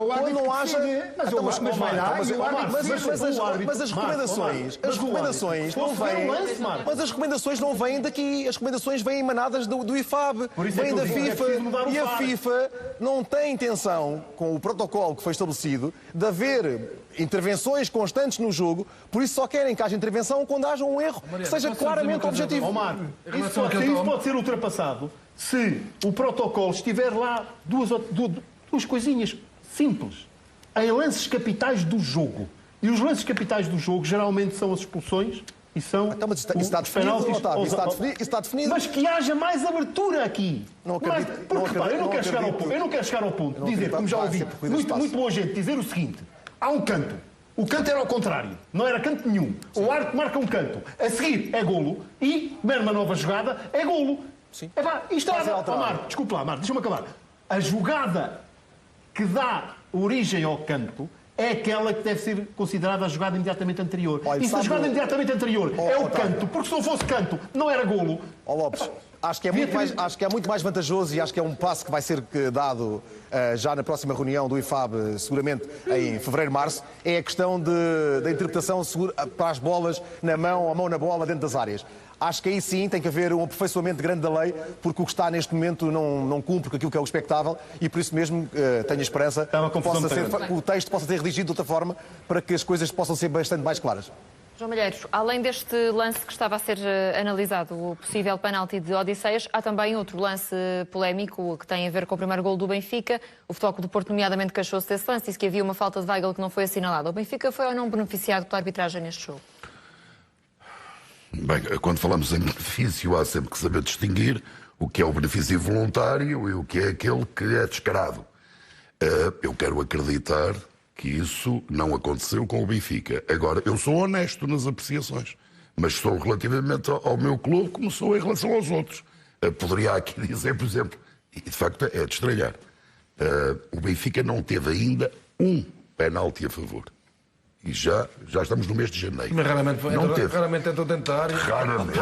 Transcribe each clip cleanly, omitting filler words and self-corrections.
Quando não haja... Mas as recomendações não vêm daqui. As recomendações vêm emanadas do IFAB, vêm da FIFA. E a FIFA não tem intenção, com o protocolo que foi estabelecido, de haver intervenções constantes no jogo, por isso só querem que haja intervenção quando haja um erro que seja claramente objetivo. Isso pode ser ultrapassado se o protocolo estiver lá duas coisinhas simples, em lances capitais do jogo. E os lances capitais do jogo geralmente são as expulsões e são então, mas isso está definido, Otávio, isso está definido. Mas que haja mais abertura aqui. Eu não quero chegar ao ponto de dizer, como já ouvi muito boa gente dizer o seguinte: há um canto. O canto era ao contrário. Não era canto nenhum. O árbitro marca um canto. A seguir é golo e, comer uma nova jogada, é golo. Sim. Isto é... Marco, desculpa lá, Marco, deixa-me acabar. A jogada que dá origem ao canto é aquela que deve ser considerada a jogada imediatamente anterior. E se a jogada imediatamente anterior é o canto, porque se não fosse canto, não era golo. Lopes, acho que é muito mais vantajoso e acho que é um passo que vai ser dado já na próxima reunião do IFAB, seguramente em fevereiro, março, é a questão da interpretação para as bolas na mão, a mão na bola dentro das áreas. Acho que aí sim tem que haver um aperfeiçoamento grande da lei, porque o que está neste momento não cumpre com aquilo que é o expectável e por isso mesmo tenho a esperança que o texto possa ser redigido de outra forma para que as coisas possam ser bastante mais claras. João Malheiro, além deste lance que estava a ser analisado, o possível penalti de Odisseias, há também outro lance polémico que tem a ver com o primeiro golo do Benfica. O Futebol Clube do Porto, nomeadamente, queixou-se desse lance, disse que havia uma falta de Weigl que não foi assinalada. O Benfica foi ou não beneficiado pela arbitragem neste jogo? Bem, quando falamos em benefício, há sempre que saber distinguir o que é o benefício voluntário e o que é aquele que é descarado. Eu quero acreditar que isso não aconteceu com o Benfica. Agora, eu sou honesto nas apreciações, mas sou relativamente ao meu clube como sou em relação aos outros. Poderia aqui dizer, por exemplo, e de facto é de estranhar, o Benfica não teve ainda um penalti a favor. E já estamos no mês de janeiro. Mas raramente tentam tentar. Raramente.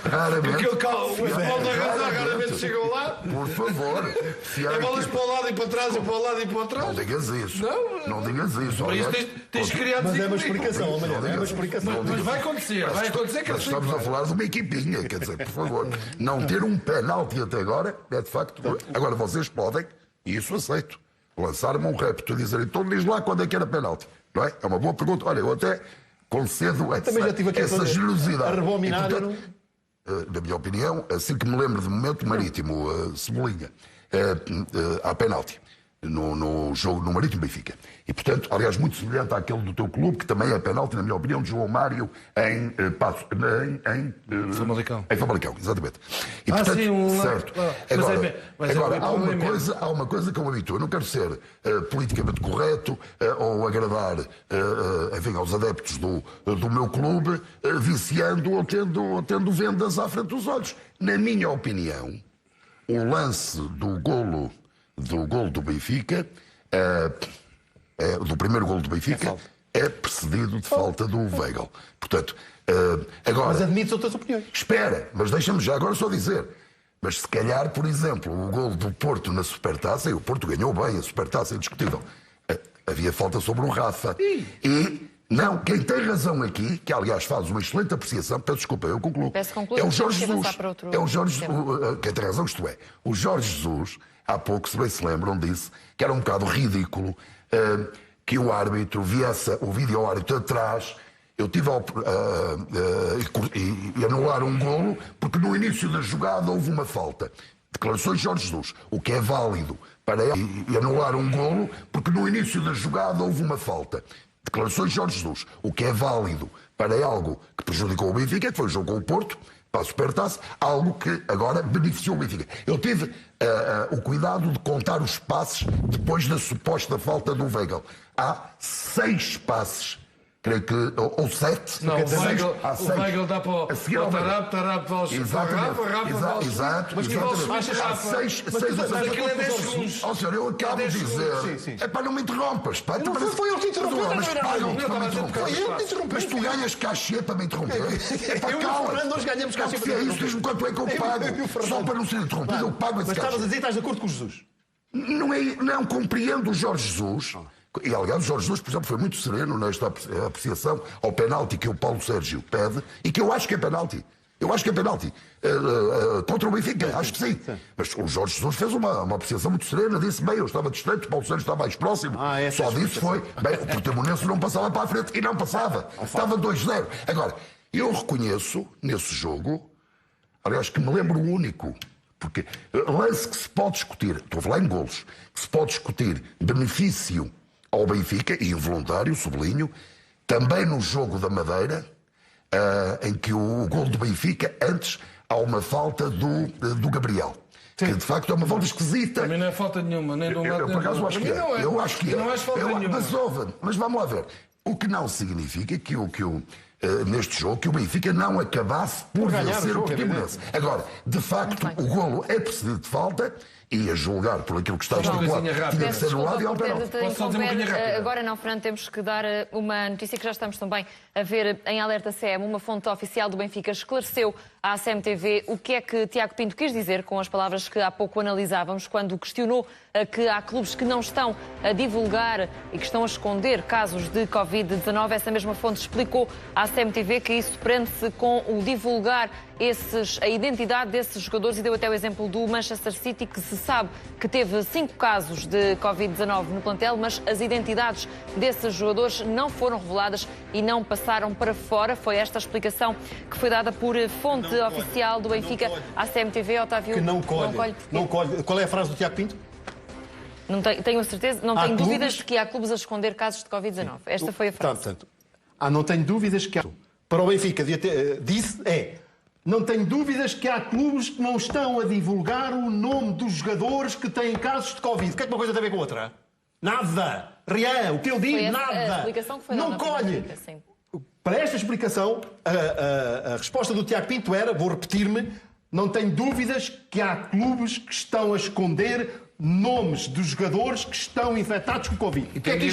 Raramente. Porque o futebol da razão raramente chegou lá. Por favor. É bolas para o lado e para trás e para o lado e para trás. Não digas isso. Não digas isso. Por isso tens criado... Mas é uma explicação, amanhã. É uma explicação. Mas vai acontecer. Vai acontecer que estamos a falar de uma equipinha. Quer dizer, por favor. Não ter um penalti até agora é de facto... Agora vocês podem, e isso aceito, lançar-me um repto a dizer, então diz lá quando é que era penalti. Não é? É uma boa pergunta. Olha, eu até concedo essa generosidade. Na minha opinião, assim que me lembro de momento Marítimo, Cebolinha, há penalti no jogo no Marítimo Benfica. E, portanto, aliás, muito semelhante àquele do teu clube, que também é penalti, na minha opinião, de João Mário em Famalicão, exatamente. E, portanto, certo. Agora, há uma coisa que eu me habituo. Eu não quero ser politicamente correto ou agradar enfim, aos adeptos do meu clube, viciando ou tendo vendas à frente dos olhos. Na minha opinião, o lance do golo do Benfica, do primeiro golo do Benfica, é precedido de falta do Weigl. Portanto, agora... Mas admites outras opiniões. Espera, mas deixa-me já agora só dizer. Mas se calhar, por exemplo, o golo do Porto na Supertaça, e o Porto ganhou bem a Supertaça, é indiscutível. Havia falta sobre o Rafa. E... Não, quem tem razão aqui, que aliás faz uma excelente apreciação, peço desculpa, eu concluo, é o Jorge Jesus. É o Jorge Jesus, quem tem razão, isto é, o Jorge Jesus, há pouco, se bem se lembram, disse que era um bocado ridículo que o árbitro viesse o vídeo árbitro atrás. Eu tive e anular um golo, porque no início da jogada houve uma falta. Declarações de Jorge Jesus, o que é válido para ele, e anular um golo, porque no início da jogada houve uma falta. Declarações de Jorge Jesus, o que é válido para algo que prejudicou o Benfica, que foi o jogo com o Porto, para a Supertaça, algo que agora beneficiou o Benfica. Eu tive o cuidado de contar os passes depois da suposta falta do Weigl. Há 6 passes, creio que, ou 7. Não, o Weigl dá para o Tarap para o Rafa. Exato. Mas que há 6 ou 7. Ó senhor, eu acabo de dizer. É para não me interrompas. Não foi ele que interrompeu. Mas tu ganhas cachê para me interromper. Nós ganhamos cachê para me interromper. Diz-me quanto é que eu pago. Só para não ser interrompido, eu pago esse cachê. Mas estavas a dizer que estás de acordo com o Jesus. Não compreendo o Jorge Jesus. E, aliás, o Jorge Jesus, por exemplo, foi muito sereno nesta apreciação ao penalti que o Paulo Sérgio pede e que eu acho que é penalti. Eu acho que é penalti. Contra o Benfica, acho que sim. Mas o Jorge Jesus fez uma apreciação muito serena, disse bem, eu estava distante, o Paulo Sérgio estava mais próximo. Só disse foi, bem, o Portimonense não passava para a frente e não passava. Estava 2-0. Agora, eu reconheço nesse jogo, aliás, que me lembro o único, porque lance que se pode discutir, estou a falar em golos, que se pode discutir benefício ao Benfica, e involuntário, sublinho, também no jogo da Madeira, em que o gol do Benfica, antes há uma falta do Gabriel. Sim. Que de facto é uma falta esquisita. Também não é falta nenhuma, nem de um lado. Eu por acaso acho que é. Eu acho que é. Não é falta nenhuma. Mas vamos lá ver. O que não significa que neste jogo, que o Benfica não acabasse por vencer o Portimonense. Agora, de facto, o golo é precedido de falta. E a julgar por aquilo que está estipulado, tinha que ser no lado e ao penalti. Agora não, Fernando, temos que dar uma notícia que já estamos também a ver em Alerta CM. Uma fonte oficial do Benfica esclareceu à CMTV o que é que Tiago Pinto quis dizer com as palavras que há pouco analisávamos, quando questionou que há clubes que não estão a divulgar e que estão a esconder casos de Covid-19. Essa mesma fonte explicou à CMTV que isso prende-se com o divulgar a identidade desses jogadores e deu até o exemplo do Manchester City, que se sabe que teve 5 casos de Covid-19 no plantel, mas as identidades desses jogadores não foram reveladas e não passaram para fora. Foi esta a explicação que foi dada por fonte oficial do Benfica à CMTV. Otávio, que não colhe. Qual é a frase do Tiago Pinto? Não tenho certeza, não tenho dúvidas de que há clubes a esconder casos de Covid-19. Esta foi a frase. Portanto, não tenho dúvidas que há. Para o Benfica, disse não tenho dúvidas que há clubes que não estão a divulgar o nome dos jogadores que têm casos de Covid. O que é que uma coisa tem a ver com a outra? Nada. Rian, o que ele diz, nada. A explicação que foi não colhe. Para esta explicação, a resposta do Tiago Pinto era, vou repetir-me, não tenho dúvidas que há clubes que estão a esconder nomes dos jogadores que estão infectados com Covid. O que é que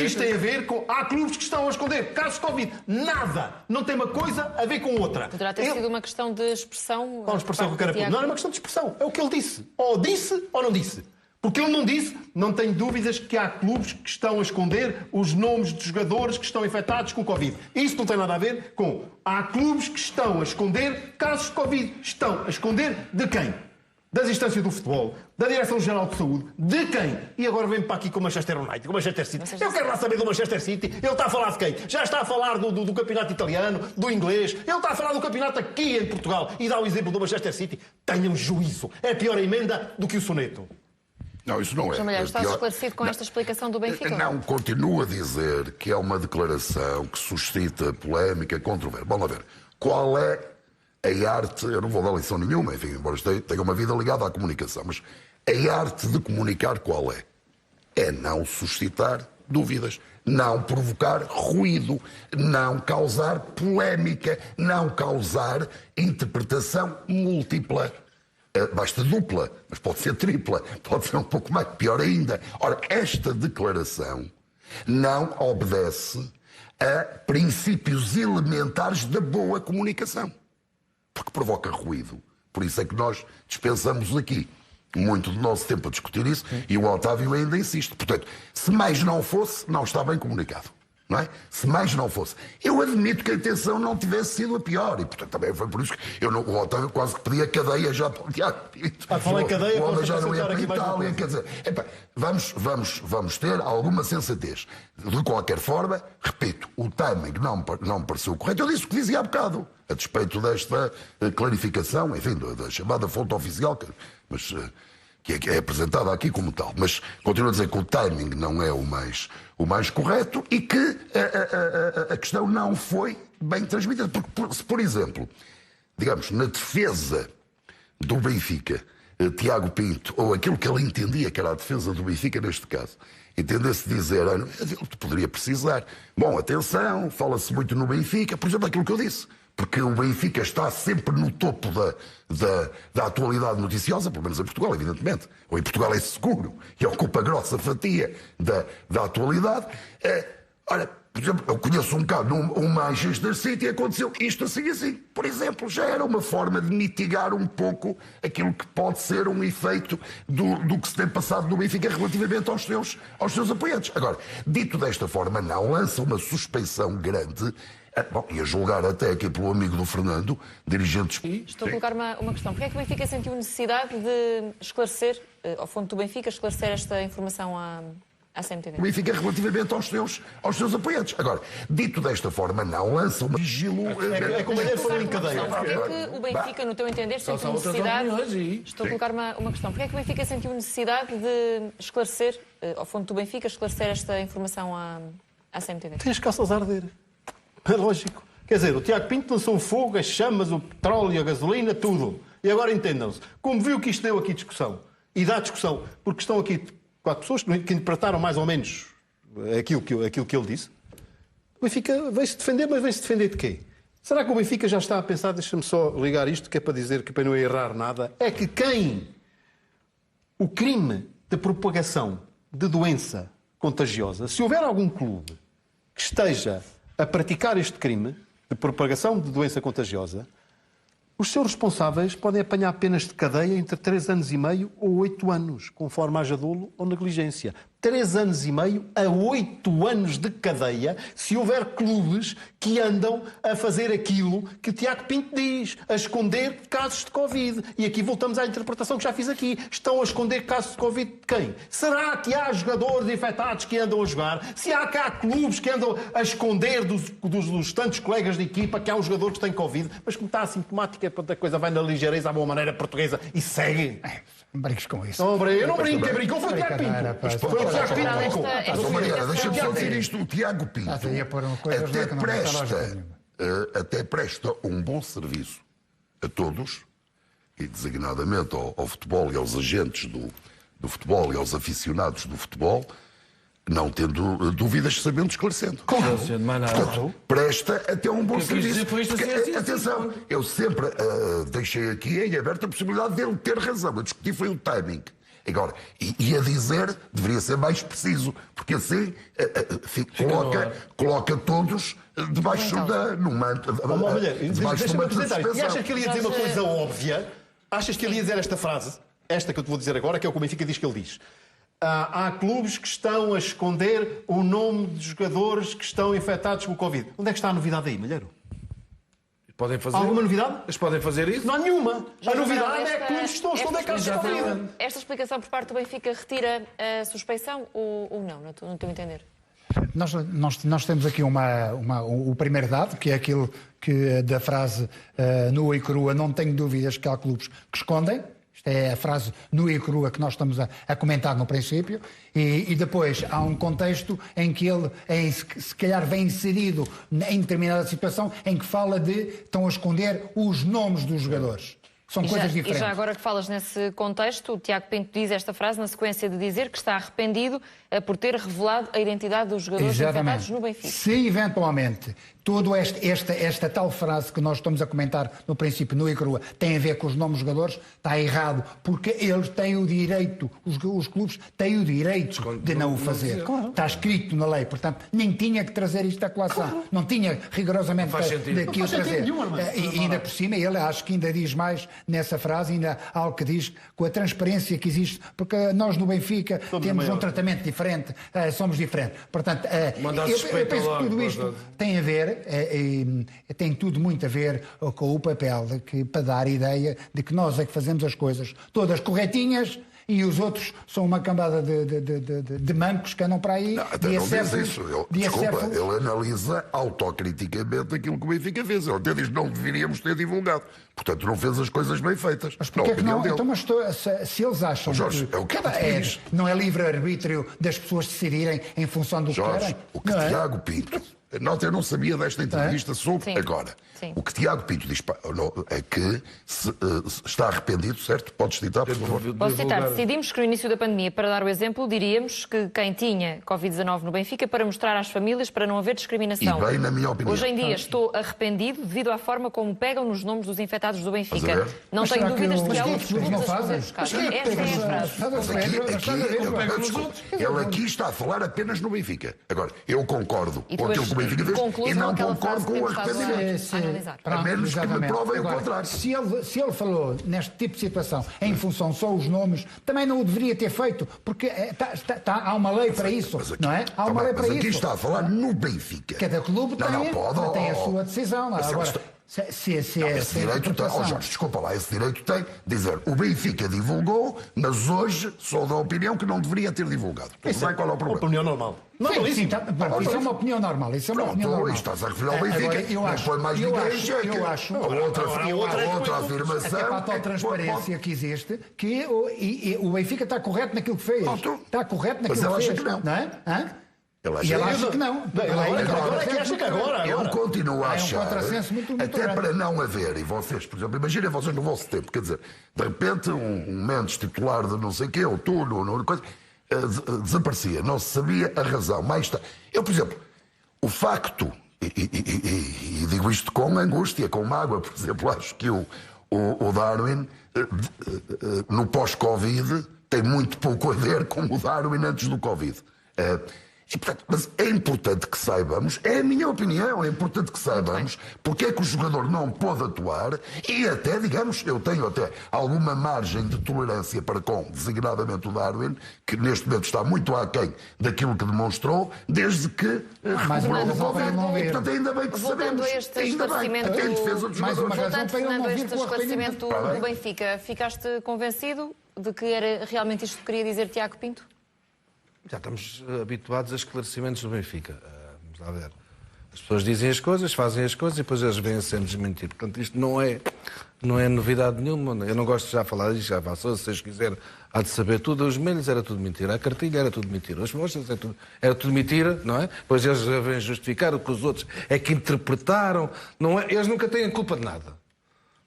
isto tem a ver com... Há clubes que estão a esconder casos de Covid. Nada. Não tem uma coisa a ver com outra. Poderá ter sido uma questão de expressão... Qual a expressão que eu quero pôr? Não é uma questão de expressão. É o que ele disse. Ou disse ou não disse. Porque ele não disse, não tenho dúvidas que há clubes que estão a esconder os nomes dos jogadores que estão infectados com Covid. Isso não tem nada a ver com... Há clubes que estão a esconder casos de Covid. Estão a esconder de quem? Das instâncias do futebol, da Direção-Geral de Saúde, de quem? E agora vem para aqui com o Manchester United, com o Manchester City. Eu quero lá saber do Manchester City. Ele está a falar de quem? Já está a falar do campeonato italiano, do inglês. Ele está a falar do campeonato aqui em Portugal. E dá o exemplo do Manchester City. Tenham juízo. É pior a emenda do que o soneto. Não, isso não é. Malheiro, estás esclarecido com esta explicação do Benfica? Não, continuo a dizer que é uma declaração que suscita polémica, controvérsia. Vamos lá ver. Qual é a arte, eu não vou dar lição nenhuma, enfim, embora tenha uma vida ligada à comunicação, mas a arte de comunicar qual é? É não suscitar dúvidas, não provocar ruído, não causar polémica, não causar interpretação múltipla. Basta dupla, mas pode ser tripla, pode ser um pouco mais, pior ainda. Ora, esta declaração não obedece a princípios elementares da boa comunicação. Porque provoca ruído. Por isso é que nós dispensamos aqui muito do nosso tempo a discutir isso e o Otávio ainda insiste. Portanto, se mais não fosse, não está bem comunicado. Não é? Se mais não fosse. Eu admito que a intenção não tivesse sido a pior e, portanto, também foi por isso que o Otávio quase que pedia cadeia já para o Tiago Pinto. Falar em cadeia, o homem já não ia para a Itália. Quer dizer, vamos ter alguma sensatez. De qualquer forma, repito, o timing não me pareceu correto. Eu disse o que dizia há bocado, a despeito desta clarificação, enfim, da chamada fonte oficial, que é apresentada aqui como tal. Mas continuo a dizer que o timing não é o mais correto e que a questão não foi bem transmitida. Porque, se, por exemplo, digamos, na defesa do Benfica, Tiago Pinto, ou aquilo que ele entendia que era a defesa do Benfica neste caso, entendesse dizer, ele poderia precisar. Bom, atenção, fala-se muito no Benfica, por exemplo, aquilo que eu disse. Porque o Benfica está sempre no topo da atualidade noticiosa, pelo menos em Portugal, evidentemente. Ou em Portugal é seguro e ocupa grossa fatia da atualidade. Ora, Por exemplo, eu conheço um bocado um Manchester City e aconteceu isto assim e assim. Por exemplo, já era uma forma de mitigar um pouco aquilo que pode ser um efeito do que se tem passado no Benfica relativamente aos seus apoiantes. Agora, dito desta forma, não lança uma suspeição grande. Bom, e a julgar até aqui pelo amigo do Fernando, dirigentes... Estou a colocar uma questão. Porquê é que o Benfica sentiu necessidade de esclarecer, ao fundo do Benfica, esclarecer esta informação à CMTV? O Benfica relativamente aos seus apoiantes. Agora, dito desta forma, não lança uma sigilo... É como ele falou em cadeia. Porquê é que o Benfica, no teu entender, sentiu necessidade... Estou a colocar uma questão. Porquê é que o Benfica sentiu necessidade de esclarecer, ao fundo do Benfica, esclarecer esta informação à CMTV? Tem as calças a arder. É lógico. Quer dizer, o Tiago Pinto lançou o fogo, as chamas, o petróleo, a gasolina, tudo. E agora entendam-se. Como viu que isto deu aqui discussão, e dá discussão, porque estão aqui 4 pessoas que interpretaram mais ou menos aquilo que ele disse, o Benfica veio-se defender, mas veio-se defender de quê? Será que o Benfica já está a pensar, deixa-me só ligar isto, que é para dizer que para não errar nada, é que o crime de propagação de doença contagiosa, se houver algum clube que esteja a praticar este crime de propagação de doença contagiosa, os seus responsáveis podem apanhar penas de cadeia entre 3 anos e meio ou 8 anos, conforme haja dolo ou negligência. 3 anos e meio a 8 anos de cadeia se houver clubes que andam a fazer aquilo que Tiago Pinto diz, a esconder casos de Covid. E aqui voltamos à interpretação que já fiz aqui. Estão a esconder casos de Covid de quem? Será que há jogadores infectados que andam a jogar? Se há cá clubes que andam a esconder dos tantos colegas de equipa que há um jogador que tem Covid, mas como está assintomática, a coisa vai na ligeireza, à boa maneira portuguesa e segue. Não brinques com isso. Não, eu não brinco, quem brincou foi o Tiago Pinto. Foi o Tiago Pinto que brincou. Mariana, deixa-me só dizer isto. O Tiago Pinto até presta um bom serviço a todos, e designadamente ao futebol e aos agentes do futebol e aos aficionados do futebol, não tendo dúvidas, sabendo esclarecendo. Claro. Portanto, presta até um bom serviço. Porque, atenção, eu sempre deixei aqui em aberto a possibilidade dele ter razão. A discutir foi o timing. Agora, e a dizer deveria ser mais preciso, porque assim coloca todos debaixo no manto. Deixa-me apresentar. E achas que ele ia dizer uma coisa óbvia? Achas que ele ia dizer esta frase? Esta que eu te vou dizer agora, que é o que o Benfica diz que ele diz. Há clubes que estão a esconder o nome de jogadores que estão infectados com o Covid. Onde é que está a novidade aí, Malheiro? Podem fazer. Alguma novidade? Eles podem fazer isso? Não há nenhuma. A novidade é que clubes estão a esconder casos de Covid. Esta explicação por parte do Benfica retira a suspeição ou não, no teu entender? Nós temos aqui o primeiro dado, que é aquilo que da frase nua e crua, não tenho dúvidas que há clubes que escondem. Esta é a frase nua e crua que nós estamos a comentar no princípio. E depois há um contexto em que ele, se calhar, vem inserido em determinada situação em que fala de estão a esconder os nomes dos jogadores. São coisas diferentes. E já agora que falas nesse contexto, o Tiago Pinto diz esta frase na sequência de dizer que está arrependido por ter revelado a identidade dos jogadores infectados no Benfica. Se eventualmente toda esta tal frase que nós estamos a comentar no princípio, nua e crua, tem a ver com os nomes dos jogadores, está errado, porque eles têm o direito, os clubes têm o direito de não o fazer. Está escrito na lei, portanto, nem tinha que trazer isto à colação. Não tinha rigorosamente que o trazer. E ainda por cima, ele acho que ainda diz mais nessa frase, ainda há algo que diz com a transparência que existe, porque nós no Benfica temos um tratamento diferente, somos diferentes. Portanto, eu penso que tudo isto tem a ver, tem tudo muito a ver com o papel para dar a ideia de que nós é que fazemos as coisas todas corretinhas e os outros são uma cambada de mancos que andam para aí. Não, até não diz isso. Ele analisa autocriticamente aquilo que o Benfica fez. Ele até diz que não deveríamos ter divulgado. Portanto, não fez as coisas bem feitas. Mas porquê que não? Então, mas se eles acham Jorge, que não é livre-arbítrio das pessoas decidirem em função do que querem... O que Tiago Pinto nota, eu não sabia desta entrevista, soube Sim. agora. Sim. O que Tiago Pinto diz é que está arrependido, certo? Podes citar, por favor? Posso citar, decidimos que no início da pandemia, para dar o exemplo, diríamos que quem tinha Covid-19 no Benfica para mostrar às famílias para não haver discriminação. E bem, na minha opinião. Hoje em dia estou arrependido devido à forma como pegam nos nomes dos infectados do Benfica. Não Mas tenho será que dúvidas de que há os outros clubes não clubes a fazem? fazer buscar. Esta é a frase. Ele aqui está a falar apenas no Benfica. Agora, eu concordo com aquilo que o Benfica fez e não concordo com o arrependimento. A menos que me provem o contrário. Se ele falou neste tipo de situação em função só os nomes, também não o deveria ter feito, porque há uma lei para isso, não é? Há uma lei para isso. Mas aqui está a falar no Benfica. Cada clube tem a sua decisão. Agora, esse direito tem, Jorge, desculpa lá, esse direito tem dizer o Benfica divulgou, mas hoje sou da opinião que não deveria ter divulgado. Tudo bem, qual é o problema? Opinião normal. Isso é uma opinião normal. Isso é uma opinião normal. Estás a referir ao Benfica, não põe mais ninguém em xeque. Eu acho. Outra afirmação. É para a tal transparência que existe, que o Benfica está correto naquilo que fez. Está correto naquilo que fez. Mas ele acha que não. É? E ele acha que não. Eu continuo a achar, muito até grande. para não haver, e vocês, por exemplo, imaginem vocês no vosso tempo, quer dizer, de repente um Mendes titular de não sei o quê, ou tu, coisa, desaparecia, não se sabia a razão. Eu, por exemplo, o facto, e digo isto com angústia, com mágoa, por exemplo, acho que o Darwin, no pós-Covid, tem muito pouco a ver com o Darwin antes do Covid. E, portanto, mas é importante que saibamos, é a minha opinião, é importante que saibamos porque é que o jogador não pode atuar e até, digamos, eu tenho até alguma margem de tolerância para com, designadamente o Darwin, que neste momento está muito aquém daquilo que demonstrou, desde que recuperou do Covid. Portanto, ainda bem que sabemos. Ainda bem, até em defesa dos jogadores. Voltando, Fernando, a este esclarecimento do Benfica, ficaste convencido de que era realmente isto que queria dizer Tiago Pinto? Já estamos habituados a esclarecimentos do Benfica. Vamos lá ver. As pessoas dizem as coisas, fazem as coisas e depois eles vêm sempre desmentir. Portanto, isto não é novidade nenhuma. Eu não gosto de já falar disto, já passou. Se vocês quiserem, há de saber tudo. Os milhos era tudo mentira. A cartilha era tudo mentira. As moças era tudo mentira, não é? Depois eles vêm justificar o que os outros é que interpretaram. Não é? Eles nunca têm culpa de nada.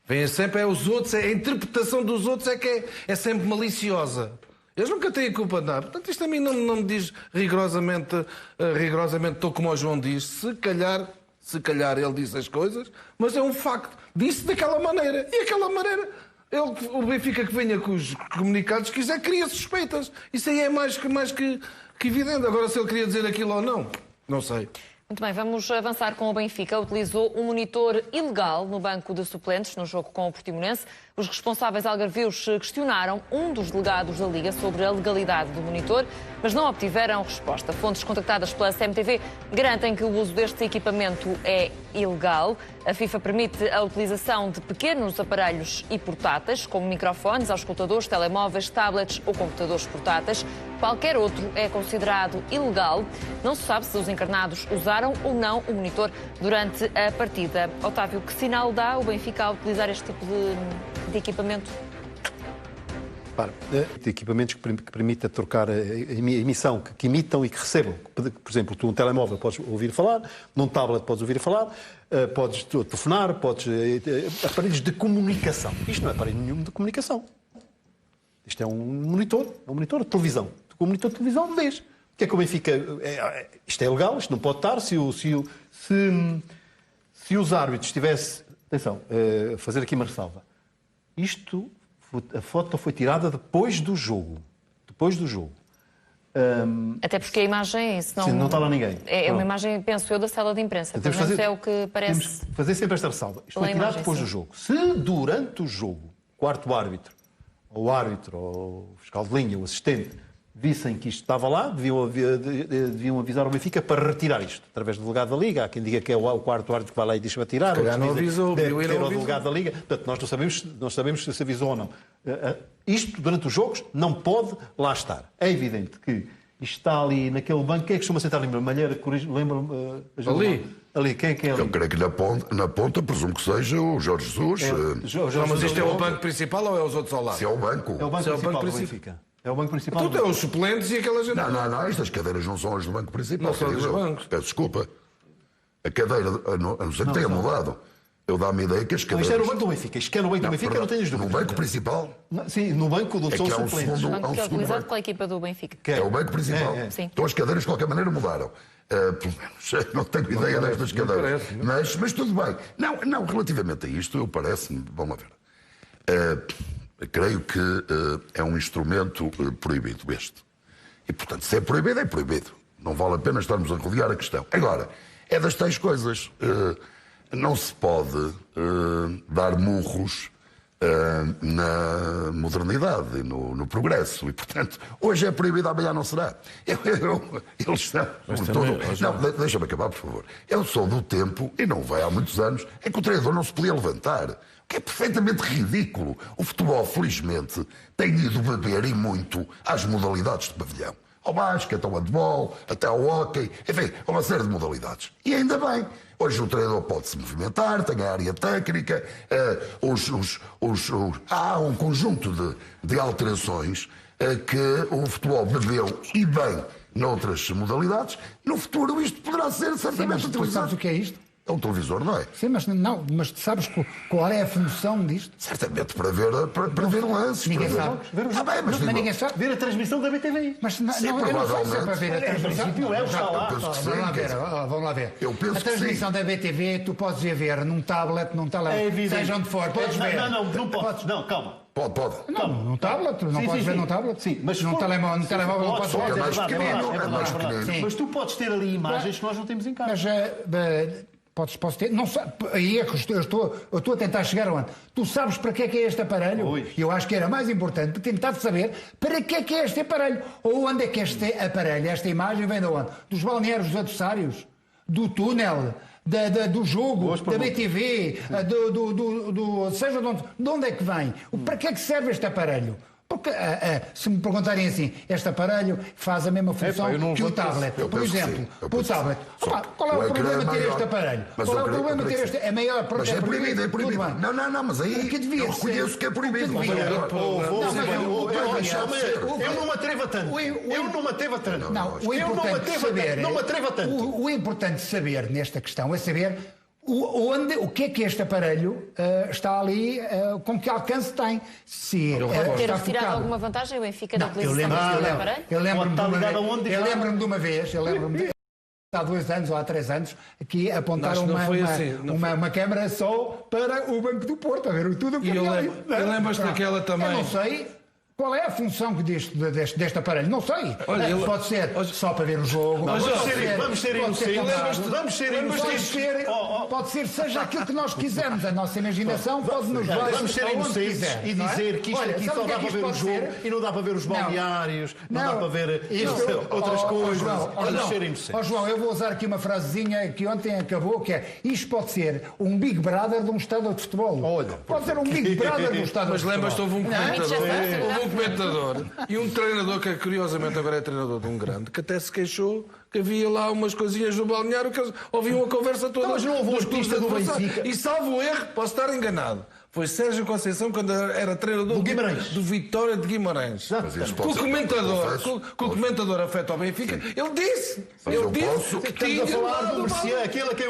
Vêm sempre, os outros, a interpretação dos outros é que é sempre maliciosa. Eles nunca têm culpa de nada. Portanto, isto a mim não me diz rigorosamente, estou como o João diz. Se calhar ele disse as coisas, mas é um facto. Disse daquela maneira. E aquela maneira, o Benfica que venha com os comunicados, quiser, cria suspeitas. Isso aí é mais que evidente. Agora, se ele queria dizer aquilo ou não sei. Muito bem, vamos avançar com o Benfica. Utilizou um monitor ilegal no banco de suplentes no jogo com o Portimonense. Os responsáveis algarvios questionaram um dos delegados da Liga sobre a legalidade do monitor, mas não obtiveram resposta. Fontes contactadas pela CMTV garantem que o uso deste equipamento é ilegal. A FIFA permite a utilização de pequenos aparelhos e portáteis, como microfones, auscultadores, telemóveis, tablets ou computadores portáteis. Qualquer outro é considerado ilegal. Não se sabe se os encarnados usaram ou não o monitor durante a partida. Otávio, que sinal dá o Benfica a utilizar este tipo de equipamento? De equipamentos que permitam trocar a emissão, que imitam e que recebam. Por exemplo, tu num telemóvel podes ouvir falar, num tablet podes ouvir falar, podes telefonar, aparelhos de comunicação. Isto não é aparelho nenhum de comunicação. Isto é um monitor de televisão. Com um monitor de televisão vês. O que é que o Benfica... Isto é ilegal, isto não pode estar. Se os árbitros tivessem... Atenção, fazer aqui uma ressalva. A foto foi tirada depois do jogo. Até porque a imagem... Sim, não está lá ninguém. É uma imagem, penso eu, da sala de imprensa. Pelo menos é o que parece. Temos que fazer sempre esta ressalva. Isto foi tirado depois do jogo. Se durante o jogo, o quarto árbitro, ou o árbitro, ou o fiscal de linha, o assistente, vissem que isto estava lá, deviam avisar o Benfica para retirar isto, através do delegado da Liga. Há quem diga que é o quarto árbitro que vai lá e diz para tirar. Se calhar não avisou, deve ter o delegado da Liga. Portanto, nós não sabemos se avisou ou não. Isto, durante os jogos, não pode lá estar. É evidente que isto está ali naquele banco. Quem é que costuma sentar ali? Malheiro, lembra-me... Ali, quem é que é ali? Eu creio que na ponta, presumo que seja o Jorge Jesus. Mas isto é o banco principal ou é os outros ao lado? Se é o banco. É o banco principal do Benfica. É o banco principal. Tudo é os suplentes e aquela gente. Não, estas cadeiras não são as do banco principal. Não são dos bancos. Peço desculpa. A cadeira, a não ser que tenha mudado. Eu dá-me a ideia que as cadeiras... Isto é no banco do Benfica. Isto que é no banco do Benfica, não tenho as dúvidas. No banco principal? Sim, no banco do que há um suplentes. segundo, Banco que é segundo utilizado banco. pela equipa do Benfica. É o banco principal. Sim. Então as cadeiras de qualquer maneira mudaram. Pelo menos, não tenho ideia destas cadeiras. Mas tudo bem. Não, relativamente a isto, eu parece-me... Vamos lá ver. Creio que é um instrumento proibido este. E, portanto, se é proibido, é proibido. Não vale a pena estarmos a rodear a questão. Agora, é das tais coisas. Não se pode dar murros na modernidade e no progresso. E, portanto, hoje é proibido, amanhã não será. Eles estão... Não, deixa-me acabar, por favor. Eu sou do tempo, e não vai há muitos anos, em que o treinador não se podia levantar. O que é perfeitamente ridículo. O futebol, felizmente, tem ido beber e muito às modalidades de pavilhão. Ao basquete, ao handball, até ao hóquei, enfim, há uma série de modalidades. E ainda bem, hoje o treinador pode se movimentar, tem a área técnica, há um conjunto de alterações que o futebol bebeu e bem noutras modalidades. No futuro isto poderá ser certamente utilizado. Sabes o que é isto? É um televisor, não é? Sim, mas tu sabes qual é a função disto? Certamente para ver lances. Ninguém para sabe. Mas Ninguém sabe. Ver a transmissão da BTV. Mas não, eu não sei se é para ver a transmissão. Vamos lá ver. Eu penso a transmissão da BTV tu podes ver num tablet, num telemóvel, seja onde for, podes ver. Não podes. Não, calma. Pode. Não, num tablet, não podes ver num tablet. Sim, mas num telemóvel não podes ver. É mais pequenino. Mas tu podes ter ali imagens que nós não temos em casa. Mas posso ter. Não sabe, aí é que eu estou a tentar chegar aonde? Tu sabes para que é este aparelho? Eu acho que era mais importante tentar saber para que é este aparelho. Ou onde é que este aparelho, esta imagem vem de onde? Dos balneários dos adversários? Do túnel? Do jogo? Da BTV? Seja de onde é que vem? Para que é que serve este aparelho? Porque, se me perguntarem assim, este aparelho faz a mesma função que o tablet. Por exemplo, o tablet. Qual é o problema de ter este aparelho? Qual é o problema de ter este? É maior. Mas é proibido. Não, mas aí eu reconheço que é proibido. Eu não me atrevo a tanto. Não, o importante saber nesta questão é saber o que é que este aparelho está ali, com que alcance tem. Se ter retirado alguma vantagem o Benfica da utilização deste aparelho? Eu lembro-me de uma vez, há 2 anos ou há 3 anos, que apontaram uma câmara só para o Banco do Porto, a ver tudo o que havia ali. Lembras-te daquela também? Eu não sei. Qual é a função deste aparelho? Não sei. Pode ser só para ver o jogo. Vamos ser inocentes. Pode ser seja aquilo que nós quisermos. A nossa imaginação pode nos levar. Vamos ser inocentes e dizer que isto aqui só dá para ver o jogo e não dá para ver os balneários, não dá para ver outras coisas. Vamos ser inocentes. João, eu vou usar aqui uma frasezinha que ontem acabou, que é: isto pode ser um Big Brother de um estádio de futebol. Pode ser um Big Brother de um estádio de futebol. Mas lembras-te, houve um comentador e um treinador que curiosamente agora é treinador de um grande, que até se queixou que havia lá umas coisinhas no balneário que ouviam a conversa toda. Mas não houve um artista do Benfica. E salvo erro, posso estar enganado, foi Sérgio Conceição quando era treinador do Vitória de Guimarães. Com o comentador afeto ao Benfica, ele disse que tinha a falar do Mercier, aquele que é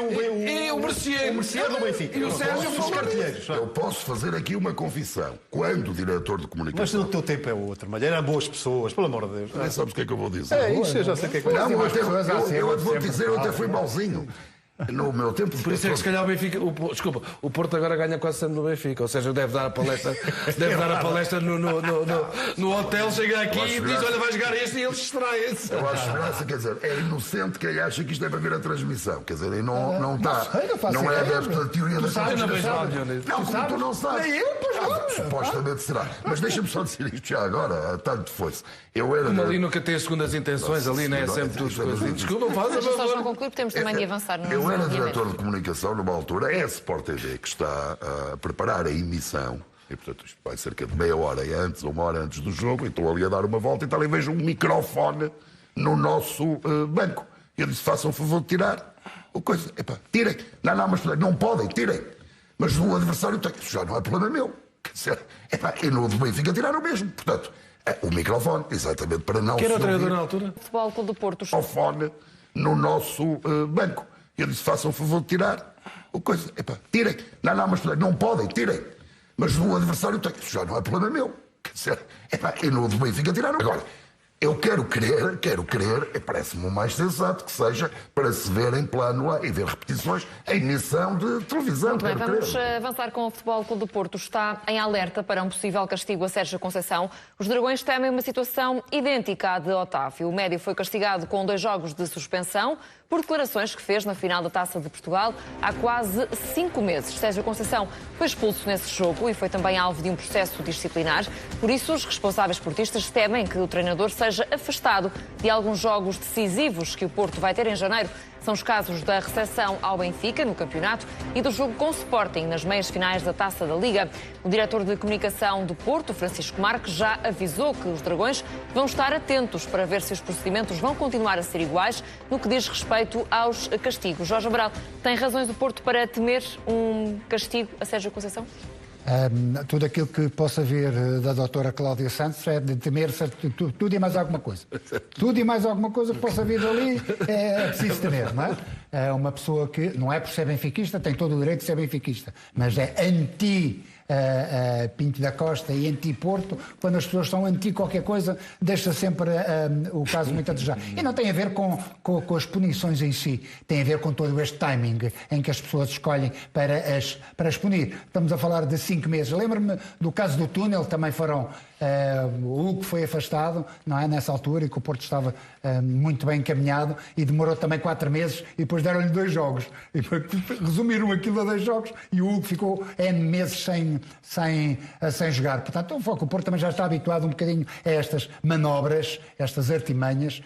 o Mercier do Benfica. E o Sérgio dos cartilheiros. Eu posso fazer aqui uma confissão. Quando o diretor de comunicação... Mas no teu tempo é outro, mas eram boas pessoas, pelo amor de Deus. Nem sabes o que é que eu vou dizer. É isso, eu já sei o que é que eu vou dizer. Eu vou dizer, eu até fui malzinho. No meu tempo... Por isso é que se calhar o Benfica... o Porto agora ganha quase sempre no Benfica. Ou seja, deve dar a palestra no hotel, chega aqui e diz: olha, vai jogar este, e eles distraem-se. Eu acho graça, quer dizer, é inocente quem acha que isto é para ver a transmissão. Quer dizer, não está... Não é adepto da teoria da transmissão. Não, como tu não sabes. Supostamente será. Mas deixa-me só dizer isto já agora, tanto foi-se. Como ali nunca tem segundas intenções, ali não é sempre tudo. Desculpa, faz a Mas só não concluir, temos também de avançar no... Eu era diretor de comunicação numa altura, é a Sport TV que está a preparar a emissão, e portanto isto vai cerca de meia hora antes ou uma hora antes do jogo, e estou ali a dar uma volta e tal, e vejo um microfone no nosso banco. E eu disse: façam o favor de tirar o coisa. Epá, tirem. Não, mas não podem, tirem. Mas o adversário tem. Isso já não é problema meu. Quer dizer, e no do Benfica tiraram o mesmo. Portanto, o microfone, exatamente para não... Quem era o treinador na altura? Futebol Clube do Porto. O fone no nosso banco. Eu disse, façam o favor de tirar o coisa. Epá, tirem. Não, mas não podem, tirem. Mas o adversário tem. Isso já não é problema meu. Quer dizer, epá, eu não do Benfica tiraram. Agora, eu quero crer, parece-me o mais sensato que seja para se ver em plano lá e ver repetições em emissão de televisão. Muito bem, vamos avançar com o Futebol Clube do Porto. Está em alerta para um possível castigo a Sérgio Conceição. Os dragões temem uma situação idêntica à de Otávio. O médio foi castigado com 2 jogos de suspensão por declarações que fez na final da Taça de Portugal há quase 5 meses. Sérgio Conceição foi expulso nesse jogo e foi também alvo de um processo disciplinar. Por isso, os responsáveis portistas temem que o treinador seja afastado de alguns jogos decisivos que o Porto vai ter em janeiro. São os casos da recepção ao Benfica no campeonato e do jogo com o Sporting nas meias finais da Taça da Liga. O diretor de comunicação do Porto, Francisco Marques, já avisou que os dragões vão estar atentos para ver se os procedimentos vão continuar a ser iguais no que diz respeito aos castigos. Jorge Amaral, tem razões do Porto para temer um castigo a Sérgio Conceição? Tudo aquilo que possa vir da doutora Cláudia Santos é de temer tudo e mais alguma coisa. Tudo e mais alguma coisa que possa vir dali é preciso temer, não é? É uma pessoa que não é por ser benfiquista, tem todo o direito de ser benfiquista, mas é Pinto da Costa e anti-Porto. Quando as pessoas são anti qualquer coisa, deixa sempre o caso muito a desejar. E não tem a ver com as punições em si, tem a ver com todo este timing em que as pessoas escolhem para as punir. Estamos a falar de 5 meses. Lembro-me do caso do túnel, também foram... o Hugo foi afastado, não é, nessa altura, e que o Porto estava muito bem encaminhado, e demorou também 4 meses, e depois deram-lhe 2 jogos. E resumiram aquilo a 2 jogos, e o Hugo ficou N meses sem jogar. Portanto, o Porto também já está habituado um bocadinho a estas manobras, estas artimanhas,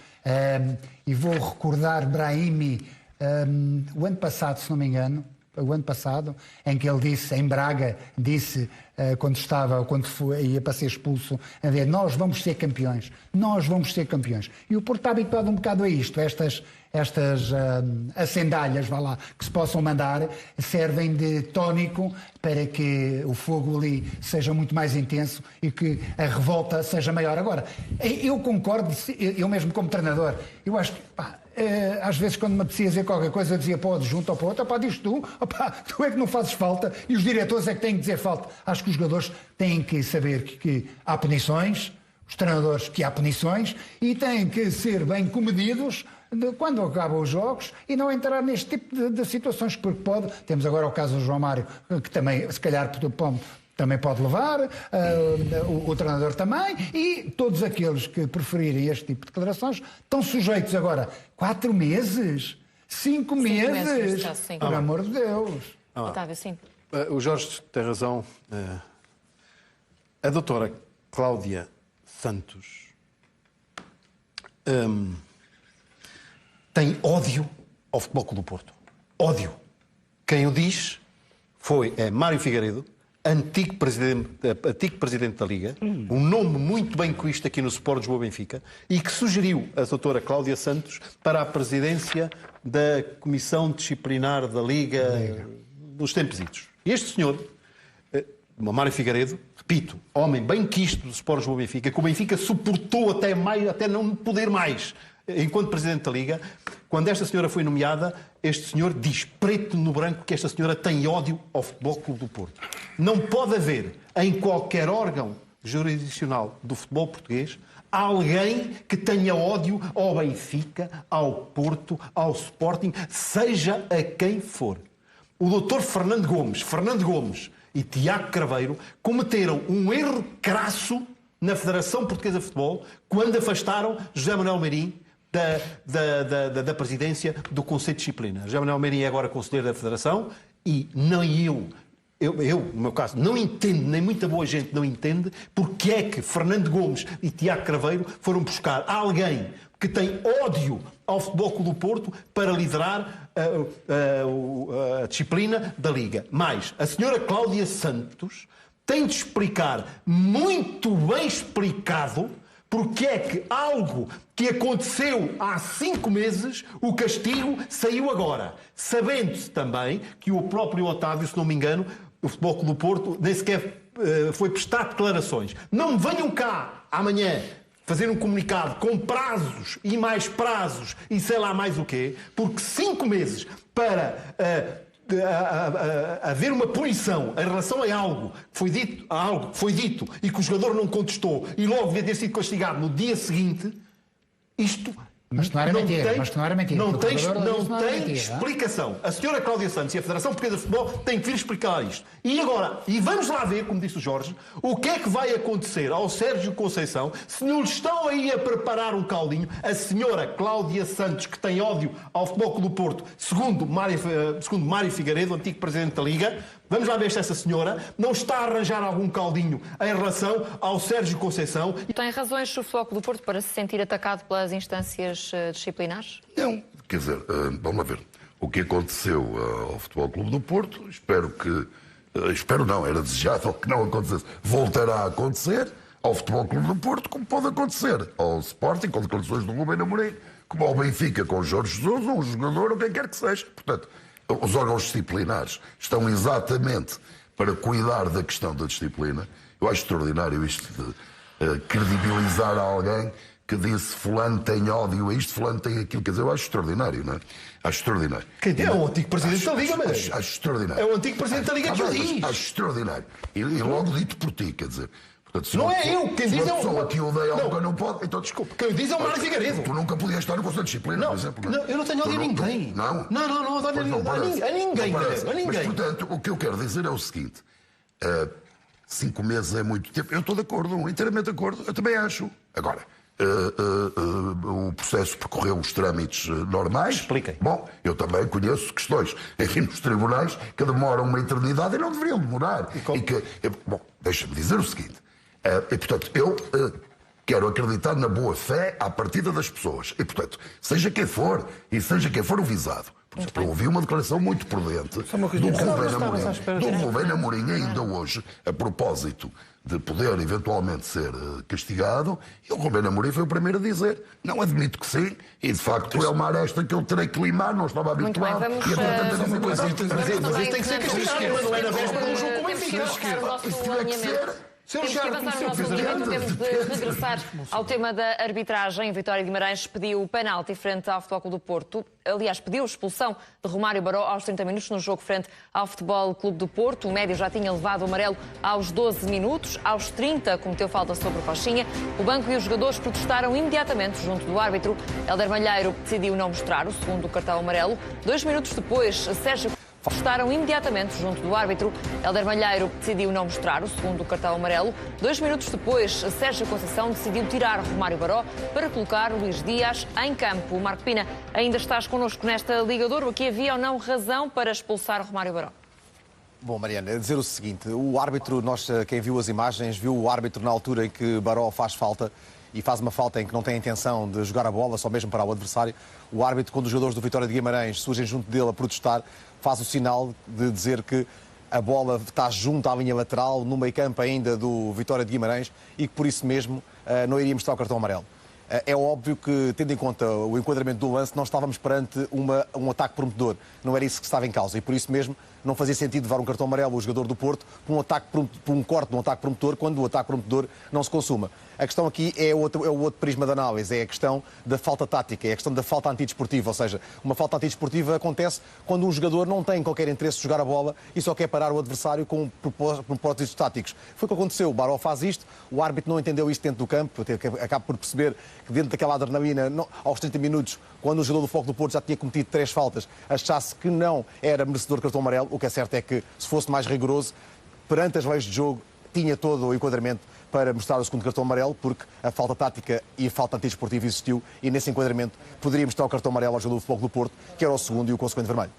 e vou recordar Brahimi, o ano passado, se não me engano, em que ele disse, em Braga, quando ia para ser expulso, a ver, nós vamos ser campeões. E o Porto está habituado um bocado a isto, estas acendalhas, vá lá, que se possam mandar, servem de tónico para que o fogo ali seja muito mais intenso e que a revolta seja maior. Agora, eu concordo, eu mesmo como treinador, eu acho que, às vezes quando me apetecia dizer qualquer coisa, eu dizia para o adjunto ou para o outro, diz tu é que não fazes falta, e os diretores é que têm que dizer falta. Acho que os jogadores têm que saber que há punições, os treinadores que há punições, e têm que ser bem comedidos quando acabam os jogos e não entrar neste tipo de situações, porque temos agora o caso do João Mário, que também, se calhar, também pode levar, o treinador também, e todos aqueles que preferirem este tipo de declarações estão sujeitos agora 4 meses, 5 meses, por amor de Deus. Otávio, sim. O Jorge tem razão. A doutora Cláudia Santos tem ódio ao Futebol Clube do Porto. Ódio. Quem o diz é Mário Figueiredo, antigo presidente da Liga, um nome muito bem quisto aqui no Sport Lisboa Benfica, e que sugeriu a doutora Cláudia Santos para a presidência da Comissão Disciplinar da Liga nos tempos idos. E este senhor, Mário Figueiredo, repito, homem bem quisto do Sport Lisboa Benfica, que o Benfica suportou até não poder mais, enquanto presidente da Liga. Quando esta senhora foi nomeada, este senhor diz preto no branco que esta senhora tem ódio ao Futebol Clube do Porto. Não pode haver em qualquer órgão jurisdicional do futebol português alguém que tenha ódio ao Benfica, ao Porto, ao Sporting, seja a quem for. O doutor Fernando Gomes e Tiago Craveiro cometeram um erro crasso na Federação Portuguesa de Futebol quando afastaram José Manuel Almeirim da presidência do Conselho de Disciplina. José Manuel Almeirim é agora conselheiro da Federação e eu, no meu caso, não entendo, nem muita boa gente não entende, porque é que Fernando Gomes e Tiago Craveiro foram buscar alguém que tem ódio ao Futebol Clube do Porto para liderar a disciplina da Liga. Mas a senhora Cláudia Santos tem de explicar, muito bem explicado, porque é que algo que aconteceu há 5 meses, o castigo saiu agora. Sabendo-se também que o próprio Otávio, se não me engano, o Futebol Clube do Porto nem sequer foi prestar declarações. Não me venham cá amanhã fazer um comunicado com prazos e mais prazos e sei lá mais o quê, porque 5 meses para haver uma punição em relação a algo que foi dito e que o jogador não contestou e logo devia ter sido castigado no dia seguinte, isto... Mas não era mentira. Não tem explicação. A senhora Cláudia Santos e a Federação Portuguesa de Futebol têm que vir explicar isto. E agora, vamos lá ver, como disse o Jorge, o que é que vai acontecer ao Sérgio Conceição se não lhe estão aí a preparar um caldinho. A senhora Cláudia Santos, que tem ódio ao Futebol Clube do Porto, segundo Mário Figueiredo, antigo presidente da Liga, vamos lá ver se essa senhora não está a arranjar algum caldinho em relação ao Sérgio Conceição. Tem razões o Futebol Clube do Porto para se sentir atacado pelas instâncias disciplinares? Não, quer dizer, vamos lá ver. O que aconteceu ao Futebol Clube do Porto, espero não, era desejável que não acontecesse, voltará a acontecer ao Futebol Clube do Porto, como pode acontecer ao Sporting, com declarações do Rubem Amorim, como ao Benfica com Jorge Jesus, ou um jogador, ou quem quer que seja. Portanto, os órgãos disciplinares estão exatamente para cuidar da questão da disciplina. Eu acho extraordinário isto de credibilizar alguém que disse fulano tem ódio a isto, fulano tem aquilo. Quer dizer, eu acho extraordinário, não é? Acho extraordinário. É o antigo presidente da Liga, mas... Acho extraordinário. É o antigo presidente da Liga que o diz. Acho extraordinário. E logo dito por ti, quer dizer... Portanto, não é eu, quem diz é o... Se uma pessoa que odeia algo não pode... Então, desculpe, quem diz é o Mário Figueiredo. Tu nunca podias estar no Conselho de Disciplina, por exemplo. Não, eu não tenho ódio a ninguém. Não? Não, ódio a ninguém. Mas, portanto, o que eu quero dizer é o seguinte. 5 meses é muito tempo. Eu estou de acordo, inteiramente de acordo. Eu também acho. Agora, o processo percorreu os trâmites normais. Expliquem. Bom, eu também conheço questões, enfim, nos tribunais, que demoram uma eternidade e não deveriam demorar. Bom, deixa-me dizer o seguinte. E, portanto, eu quero acreditar na boa fé à partida das pessoas. E, portanto, seja quem for, e seja quem for o visado. Por exemplo, eu ouvi uma declaração muito prudente do Rubem Amorim ainda hoje, a propósito de poder eventualmente ser castigado, e o Rubem Amorim foi o primeiro a dizer, não, admito que sim, e de facto é uma aresta que eu terei que limar, não estava habituado. Mas isso tem que ser castigado, não é na véspera de um jogo como esse. Isso tiver que ser... Temos que avançar no nosso último, temos de regressar ao tema da arbitragem. Vitória de Guimarães pediu o penalti frente ao Futebol Clube do Porto. Aliás, pediu a expulsão de Romário Baró aos 30 minutos no jogo frente ao Futebol Clube do Porto. O médio já tinha levado o amarelo aos 12 minutos. Aos 30 cometeu falta sobre o Rochinha. O banco e os jogadores protestaram imediatamente junto do árbitro. Hélder Malheiro decidiu não mostrar o segundo cartão amarelo. 2 minutos depois, Sérgio... Protestaram imediatamente junto do árbitro. Hélder Malheiro decidiu não mostrar o segundo cartão amarelo. 2 minutos depois, Sérgio Conceição decidiu tirar Romário Baró para colocar Luís Dias em campo. Marco Pina, ainda estás connosco nesta Liga de Ouro. Aqui havia ou não razão para expulsar Romário Baró? Bom, Mariana, dizer o seguinte, o árbitro, quem viu as imagens, viu o árbitro na altura em que Baró faz falta e faz uma falta em que não tem a intenção de jogar a bola, só mesmo para o adversário. O árbitro, quando os jogadores do Vitória de Guimarães surgem junto dele a protestar, faz o sinal de dizer que a bola está junto à linha lateral, no meio-campo ainda do Vitória de Guimarães, e que por isso mesmo não iria mostrar o cartão amarelo. É óbvio que, tendo em conta o enquadramento do lance, não estávamos perante um ataque prometedor. Não era isso que estava em causa. E por isso mesmo não fazia sentido levar um cartão amarelo ao jogador do Porto por um corte de um ataque prometedor, quando o ataque prometedor não se consuma. A questão aqui é o outro prisma de análise, é a questão da falta tática, é a questão da falta antidesportiva. Ou seja, uma falta antidesportiva acontece quando um jogador não tem qualquer interesse de jogar a bola e só quer parar o adversário com propósitos táticos. Foi o que aconteceu. O Baró faz isto, o árbitro não entendeu isto dentro do campo, acaba por perceber que dentro daquela adrenalina, aos 30 minutos, quando o jogador do Foco do Porto já tinha cometido 3 faltas, achasse que não era merecedor de cartão amarelo. O que é certo é que, se fosse mais rigoroso, perante as leis de jogo, tinha todo o enquadramento para mostrar o segundo cartão amarelo, porque a falta tática e a falta antidesportiva existiu, e nesse enquadramento poderia mostrar o cartão amarelo ao jogador do Futebol do Porto, que era o segundo e o consequente vermelho.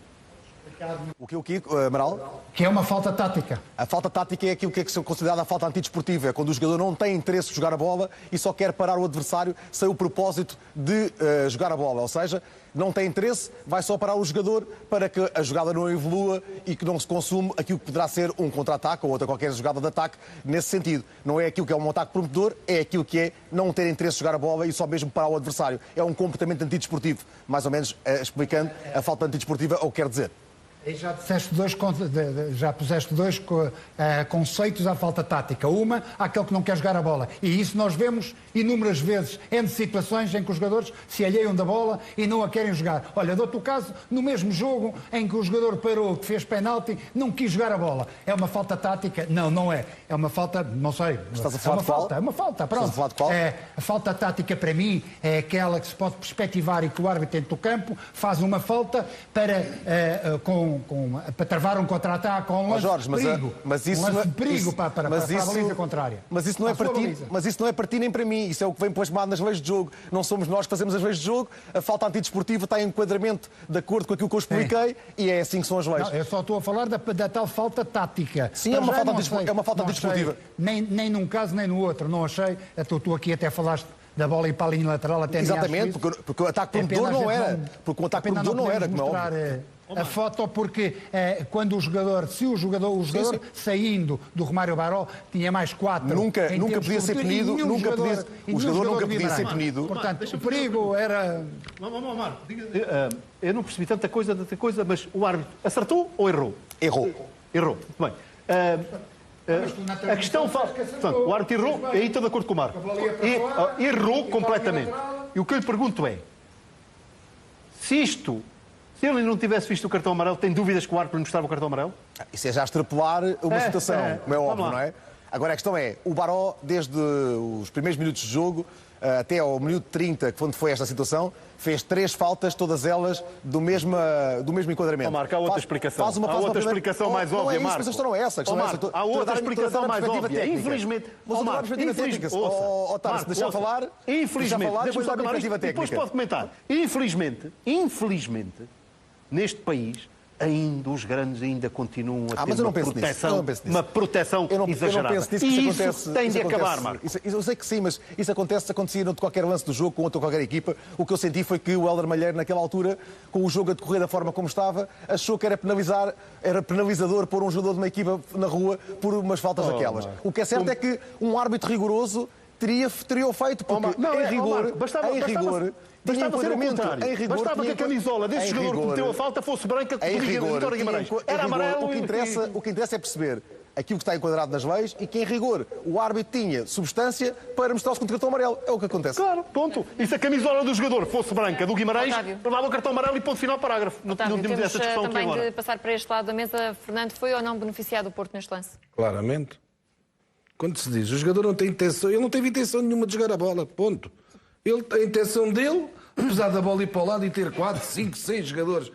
O que, Amaral? Que é uma falta tática. A falta tática é aquilo que é considerada a falta antidesportiva. É quando o jogador não tem interesse de jogar a bola e só quer parar o adversário sem o propósito de jogar a bola. Ou seja, não tem interesse, vai só parar o jogador para que a jogada não evolua e que não se consume aquilo que poderá ser um contra-ataque ou outra qualquer jogada de ataque nesse sentido. Não é aquilo que é um ataque prometedor, é aquilo que é não ter interesse de jogar a bola e só mesmo parar o adversário. É um comportamento antidesportivo. Mais ou menos explicando a falta antidesportiva, ou quer dizer. E já puseste dois conceitos à falta tática. Uma, aquele que não quer jogar a bola. E isso nós vemos inúmeras vezes em situações em que os jogadores se alheiam da bola e não a querem jogar. Olha, dou-te o caso, no mesmo jogo em que o jogador parou, que fez penalti, não quis jogar a bola. É uma falta tática? Não, não é. É uma falta, não sei. Estás a falar de qual? É uma falta, pronto. Estás a falar de qual? A falta tática para mim é aquela que se pode perspectivar e que o árbitro dentro do campo faz uma falta para travar um contra-ataque ou um lance de perigo. Mas isso um lance de perigo isso, para a baliza contrária. Mas isso não é para ti nem para mim. Isso é o que vem plasmado nas leis de jogo. Não somos nós que fazemos as leis de jogo. A falta antidesportiva está em enquadramento de acordo com aquilo que eu expliquei e é assim que são as leis. Não, eu só estou a falar da tal falta tática. Sim, é uma falta antidesportiva. Nem num caso nem no outro. Não achei. Tu aqui até falaste da bola ir para a linha lateral até. Exatamente, porque o ataque promotor não era. Porque o ataque promotor não era, como é óbvio. A foto porque quando o jogador sim. Saindo do Romário Baró tinha mais 4. Nunca podia ser punido, o jogador nunca podia ser punido. Portanto, o perigo era... Marco, eu não percebi tanta coisa, mas o árbitro acertou ou errou? Errou. Errou, muito bem. A questão faz... Portanto, o árbitro errou, aí estou de acordo com o Marco. Errou completamente. E o que eu lhe pergunto é, se ele não tivesse visto o cartão amarelo, tem dúvidas que o árbitro lhe mostrava o cartão amarelo? Isso é já extrapolar uma situação, como é óbvio, não é? Agora a questão é, o Baró, desde os primeiros minutos de jogo até ao minuto 30, quando foi esta situação, fez 3 faltas, todas elas do mesmo enquadramento. Marco, há outra explicação. Há outra explicação mais óbvia, Marco. Mas a questão não é essa. Há outra explicação mais óbvia. Infelizmente... Mas o árbitro técnica. Otávio, se deixar falar... Infelizmente... Depois pode comentar. Infelizmente, neste país... ainda os grandes continuam a ter uma proteção exagerada. E isso tem de acabar, Marco. Eu sei que sim, mas isso acontecia de qualquer lance do jogo, com outra qualquer equipa. O que eu senti foi que o Hélder Malheiro, naquela altura, com o jogo a decorrer da forma como estava, achou que era penalizador pôr um jogador de uma equipa na rua por umas faltas daquelas. Marco. O que é certo é que um árbitro rigoroso teria o feito, porque em rigor... Bastava que a camisola desse jogador que cometeu a falta fosse branca como Vitória Guimarães. Era amarelo. O que interessa é perceber aquilo que está enquadrado nas leis e que, em rigor, o árbitro tinha substância para mostrar-se com o cartão amarelo. É o que acontece. Claro, ponto. E se a camisola do jogador fosse branca do Guimarães, levava o cartão amarelo e ponto final parágrafo. Não temos essa discussão aqui agora. Também de passar para este lado da mesa, Fernando, foi ou não beneficiado o Porto neste lance? Claramente. Quando se diz, o jogador não tem intenção, ele não teve intenção nenhuma de jogar a bola, ponto. Ele tem a intenção dele, apesar da bola ir para o lado e ter 4, 5, 6 jogadores.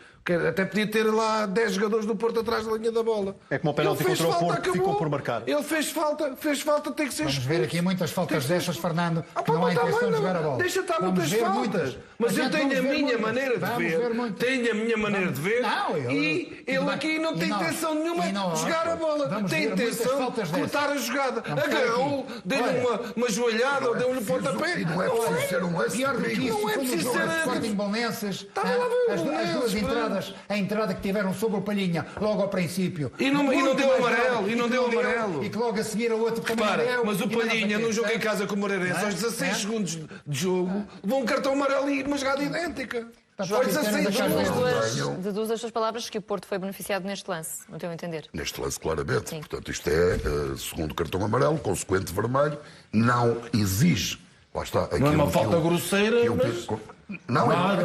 Até podia ter lá 10 jogadores do Porto atrás da linha da bola. É como o penalti contra o Porto, ficou por marcar. Ele fez falta, tem que ser expulso. Vamos ver aqui muitas faltas destas, Fernando, que não há intenção de jogar a bola. Deixa estar muitas faltas. Mas eu tenho a minha maneira de ver. Tenho a minha maneira de ver. E ele aqui não tem intenção nenhuma de jogar a bola. Tem intenção de cortar a jogada. Agarrou, deu-lhe uma joelhada ou deu-lhe um pontapé. E não é preciso ser um lance. Pior do que isso, não é preciso ser Sporting Bolonenses, as duas entradas. A entrada que tiveram sobre o Palhinha, logo ao princípio. E não deu amarelo. E que logo a seguir a outro também deu. Mas o Palhinha, num jogo em casa com o Moreirense, aos 16 segundos de jogo, levou um cartão amarelo e uma jogada idêntica. Deduz as suas palavras que o Porto foi beneficiado neste lance, no teu entender. Neste lance, claramente. Sim. Portanto, isto é segundo cartão amarelo, consequente vermelho, não exige. Lá está. Não é uma falta grosseira, mas... Não é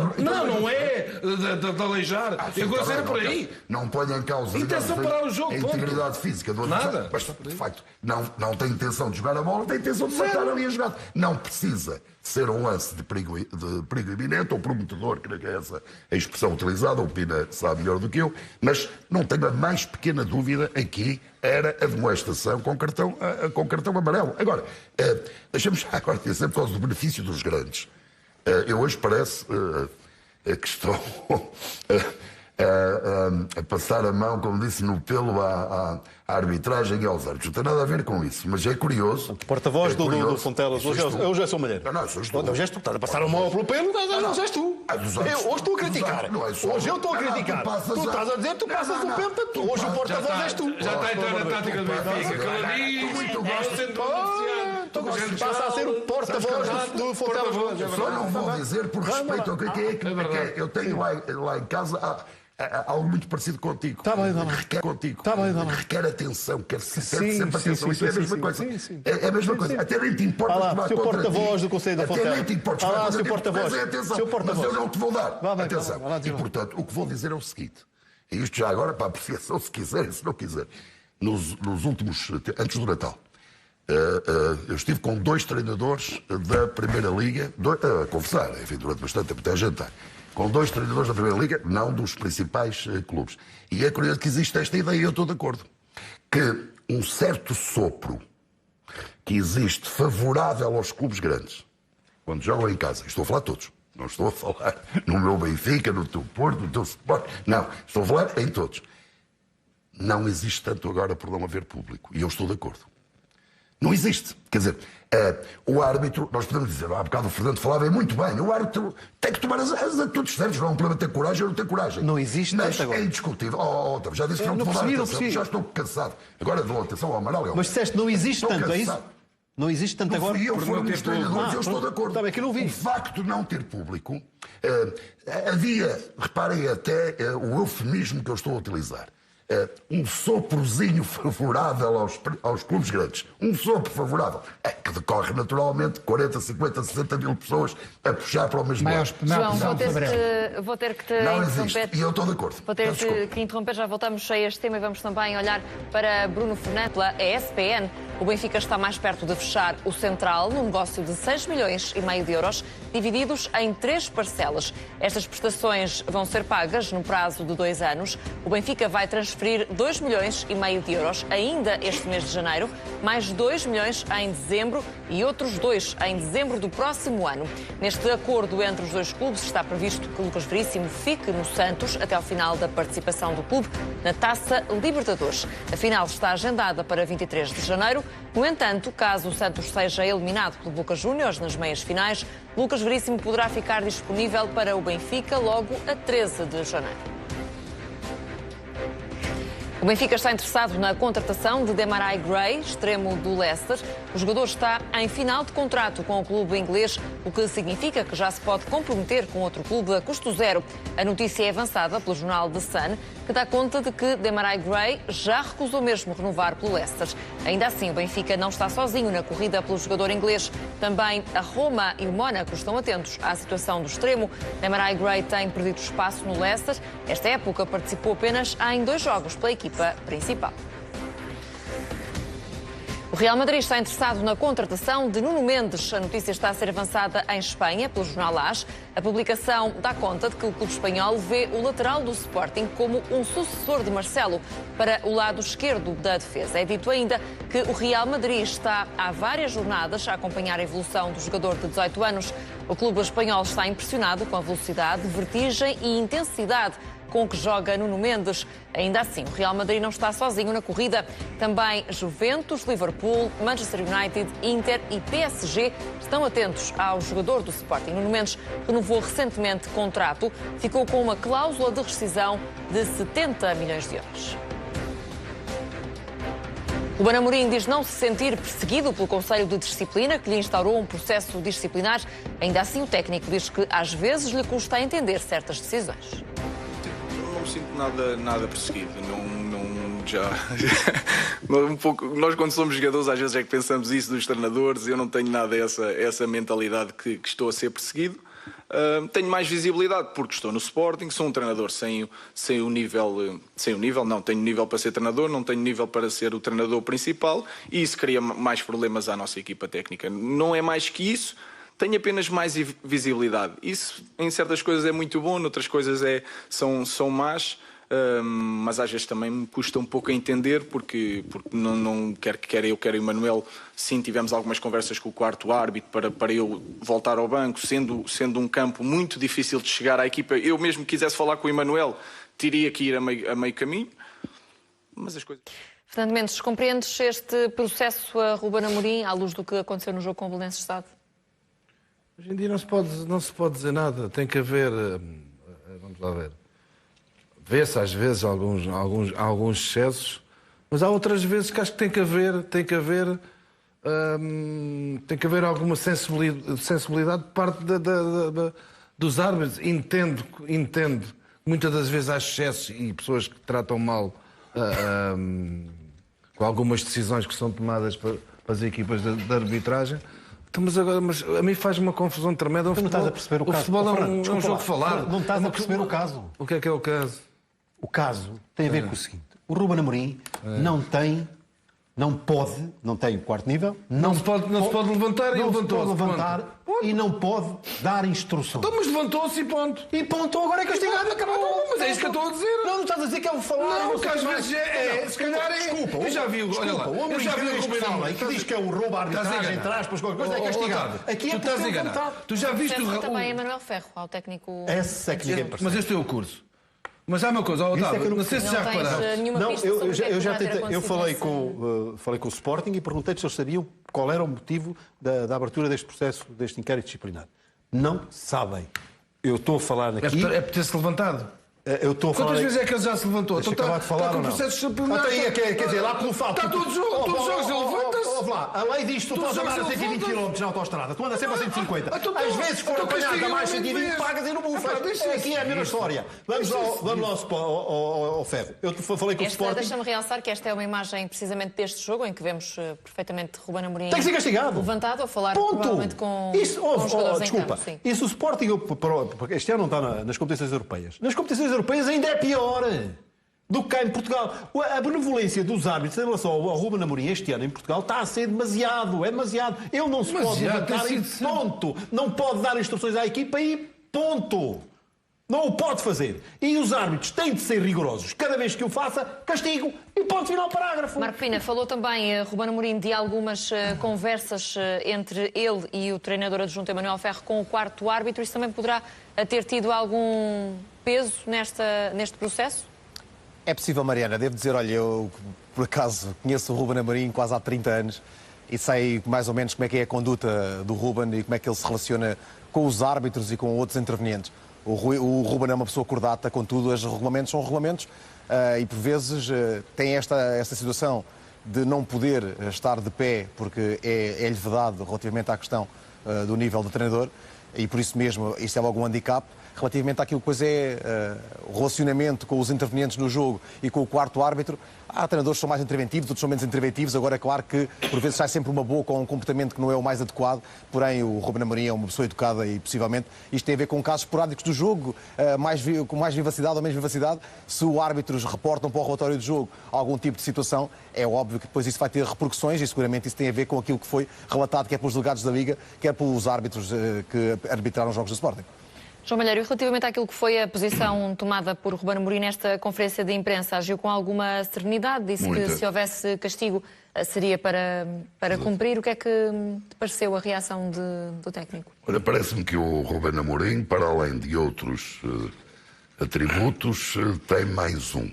de aleijar. Eu gosto de por aí. Não põe em causa a integridade física do adversário. Mas, de facto, não tem intenção de jogar a bola, tem intenção de matar ali a jogada. Não precisa ser um lance de perigo iminente ou prometedor, creio que é essa a expressão utilizada, o Pina sabe melhor do que eu, mas não tenho a mais pequena dúvida aqui, era a demonstração com cartão amarelo. Agora, deixamos já agora dizer, por causa do benefício dos grandes. Eu hoje parece que estou a passar a mão, como disse, no pelo à arbitragem e aos árbitros. Não tem nada a ver com isso, mas é curioso. O porta-voz do Fontelas, hoje é o Gerson Malheiro. Não, sou tu. Hoje és tu, estás a passar a mão pelo pelo, não és tu. Hoje estou a criticar. Hoje eu estou a criticar. Tu estás a dizer que tu passas o pelo, hoje o porta-voz és tu. Já está então na tática do Benfica. Passa a ser o porta-voz do Fontelas. Só não vou dizer por respeito ao que é que eu tenho lá em casa. algo muito parecido contigo. Está bem, requer contigo. Está bem. Requer atenção, quer sempre Sim, atenção. Isso é a mesma coisa. É a mesma coisa. Até nem te importa tomar Sr. contra Porta-voz ti. do Conselho da Até Fontela. nem te importa tomar contra ti. Porta-voz. Mas eu não te vou dar. Vá bem, Atenção. vá lá, E, portanto, o que vou dizer é o seguinte. E isto já agora para a apreciação, se quiserem, se não quiserem. Nos últimos... Antes do Natal. Eu estive com 2 treinadores da Primeira Liga, a conversar, enfim, durante bastante tempo, até a jantar, com 2 treinadores da Primeira Liga, não dos principais clubes. E é curioso que existe esta ideia, e eu estou de acordo, que um certo sopro que existe favorável aos clubes grandes, quando jogam em casa, estou a falar de todos, não estou a falar no meu Benfica, no teu Porto, no teu Sport, não, estou a falar em todos. Não existe tanto agora por não haver público, e eu estou de acordo. Não existe. Quer dizer, o árbitro, nós podemos dizer, há bocado o Fernando falava, é muito bem, o árbitro tem que tomar as atitudes certas, não é um problema ter coragem ou não ter coragem. Não existe mas agora. É indiscutível. Já disse que não te vou dar atenção, já estou cansado. Agora dou atenção ao Amaral. Mas disseste, não existe tanto, é isso? Não existe tanto agora? Eu fui um dos treinadores, eu estou de acordo. Está bem, que eu não vi. O facto de não ter público, havia, reparem até o eufemismo que eu estou a utilizar. Um soprozinho favorável aos clubes grandes. Um sopro favorável. Que decorre naturalmente 40, 50, 60 mil pessoas a puxar para o mesmo lado. João, vou ter que te interromper. E eu estou de acordo. Vou ter que interromper, já voltamos a este tema e vamos também olhar para Bruno Fernandes, pela ESPN. O Benfica está mais perto de fechar o Central num negócio de 6,5 milhões de euros, divididos em 3 parcelas. Estas prestações vão ser pagas no prazo de 2 anos. O Benfica vai transferir 2,5 milhões de euros ainda este mês de janeiro, mais 2 milhões em dezembro e outros 2 em dezembro do próximo ano. Neste acordo entre os 2 clubes está previsto que Lucas Veríssimo fique no Santos até ao final da participação do clube na Taça Libertadores. A final está agendada para 23 de janeiro. No entanto, caso o Santos seja eliminado pelo Boca Juniors nas meias finais, Lucas Veríssimo poderá ficar disponível para o Benfica logo a 13 de janeiro. O Benfica está interessado na contratação de Demarai Gray, extremo do Leicester. O jogador está em final de contrato com o clube inglês, o que significa que já se pode comprometer com outro clube a custo zero. A notícia é avançada pelo jornal The Sun, que dá conta de que Demarai Gray já recusou mesmo renovar pelo Leicester. Ainda assim, o Benfica não está sozinho na corrida pelo jogador inglês. Também a Roma e o Mónaco estão atentos à situação do extremo. Demarai Gray tem perdido espaço no Leicester. Esta época participou apenas em 2 jogos pela equipa principal. O Real Madrid está interessado na contratação de Nuno Mendes. A notícia está a ser avançada em Espanha pelo jornal AS. A publicação dá conta de que o clube espanhol vê o lateral do Sporting como um sucessor de Marcelo para o lado esquerdo da defesa. É dito ainda que o Real Madrid está há várias jornadas a acompanhar a evolução do jogador de 18 anos. O clube espanhol está impressionado com a velocidade, vertigem e intensidade com que joga Nuno Mendes. Ainda assim, o Real Madrid não está sozinho na corrida. Também Juventus, Liverpool, Manchester United, Inter e PSG estão atentos ao jogador do Sporting. Nuno Mendes renovou recentemente contrato, ficou com uma cláusula de rescisão de 70 milhões de euros. O Ruben Amorim diz não se sentir perseguido pelo Conselho de Disciplina, que lhe instaurou um processo disciplinar. Ainda assim, o técnico diz que às vezes lhe custa entender certas decisões. Não me sinto nada perseguido. Um pouco, nós, quando somos jogadores, às vezes é que pensamos isso dos treinadores. Eu não tenho nada essa mentalidade que estou a ser perseguido. Tenho mais visibilidade porque estou no Sporting, sou um treinador sem o nível, não tenho nível para ser treinador, não tenho nível para ser o treinador principal e isso cria mais problemas à nossa equipa técnica. Não é mais que isso, tenho apenas mais visibilidade. Isso em certas coisas é muito bom, noutras coisas são más. Mas às vezes também me custa um pouco a entender porque não quer eu, quer o Emanuel. Sim, tivemos algumas conversas com o quarto árbitro para eu voltar ao banco, sendo um campo muito difícil de chegar à equipa. Eu mesmo quisesse falar com o Emanuel, teria que ir a meio caminho, mas as coisas... Fernando Mendes, compreendes este processo a Ruben Amorim à luz do que aconteceu no jogo com o Belenenses Estado? Hoje em dia não se pode dizer nada, tem que haver, vamos lá ver, vê-se às vezes alguns excessos, mas há outras vezes que acho que tem que haver alguma sensibilidade de parte dos árbitros. Entendo muitas das vezes há excesso e pessoas que tratam mal com algumas decisões que são tomadas para as equipas de arbitragem. Então, mas a mim faz uma confusão tremenda. Tu não estás a perceber o caso. Futebol é um jogo de falar. Não estás a perceber o caso. O que é o caso? O caso tem a ver com o seguinte. O Ruben Amorim não tem o quarto nível. Não se pode levantar e levantou-se. Não se pode levantar e não pode dar instruções. Então, mas levantou-se e ponto. E ponto, agora é castigado, acabou. Mas é isso que eu estou a dizer. Não estás a dizer que é o falar. Não, que às vezes se calhar é. Desculpa, eu já vi, olha lá. Eu já vi o Ruben Amorim que diz que é o roubo à arbitragem, entre aspas, qualquer coisa, é castigado. Aqui é por ter vontade. Tu já viste o também Emanuel Ferro, ao técnico. Esse é que ninguém percebe. Mas este é o curso. Mas há uma coisa, Otávio, não sei se já reparaste. Não, eu já tentei. Eu falei com o Sporting e perguntei-lhes se eles sabiam qual era o motivo da abertura deste processo, deste inquérito disciplinar. Não sabem. Eu estou a falar aqui. É por ter-se levantado. Eu estou a falar. Quantas vezes é que ele já se levantou? Deixa acabar de falar, está com ou não? processos disciplinares. Quer dizer, lá pelo fato. Está todos os jogos, ele levanta-se. A lei diz que tu podes andar a 120 km na autostrada. Tu andas sempre a 150. Às vezes, for apanhado a mais 120, pagas e não bufas. Aqui é a mesma história. Vamos lá ao Ferro. Eu falei com o Sporting. Deixa-me realçar que esta é uma imagem precisamente deste jogo em que vemos perfeitamente Ruben Amorim tem que ser castigado. Levantado a falar provavelmente com os jogadores em campo. Sim. Isso o Sporting, este ano não está nas competições europeias. Nas competições europeias ainda é pior do que cá em Portugal. A benevolência dos árbitros em relação ao Ruben Amorim este ano em Portugal está a ser demasiado. É demasiado. Ele não se pode levantar e ponto. Não pode dar instruções à equipa e ponto. Não o pode fazer. E os árbitros têm de ser rigorosos. Cada vez que o faça, castigo e ponto final parágrafo. Marco Pina, falou também, Ruben Amorim, de algumas conversas entre ele e o treinador adjunto Emanuel Ferro com o quarto árbitro. Isso também poderá ter tido algum peso neste processo? É possível, Mariana. Devo dizer, olha, eu por acaso conheço o Ruben Amorim quase há 30 anos e sei mais ou menos como é que é a conduta do Ruben e como é que ele se relaciona com os árbitros e com outros intervenientes. O Ruben é uma pessoa cordata, contudo, os regulamentos são regulamentos e por vezes tem esta situação de não poder estar de pé porque é-lhe vedado relativamente à questão do nível do treinador e por isso mesmo isto é logo um handicap. Relativamente àquilo que depois é o relacionamento com os intervenientes no jogo e com o quarto árbitro, há treinadores que são mais interventivos, outros são menos interventivos. Agora é claro que por vezes sai sempre uma boa com um comportamento que não é o mais adequado, porém o Ruben Amorim é uma pessoa educada e possivelmente isto tem a ver com casos esporádicos do jogo, com mais vivacidade ou menos vivacidade. Se os árbitros reportam para o relatório do jogo algum tipo de situação, é óbvio que depois isso vai ter repercussões e seguramente isso tem a ver com aquilo que foi relatado quer pelos delegados da Liga, quer pelos árbitros que arbitraram os jogos do Sporting. João Malheiro, relativamente àquilo que foi a posição tomada por Ruben Amorim nesta conferência de imprensa, agiu com alguma serenidade, disse que se houvesse castigo seria para cumprir. O que é que te pareceu a reação do técnico? Olha, parece-me que o Ruben Amorim, para além de outros atributos, tem mais um.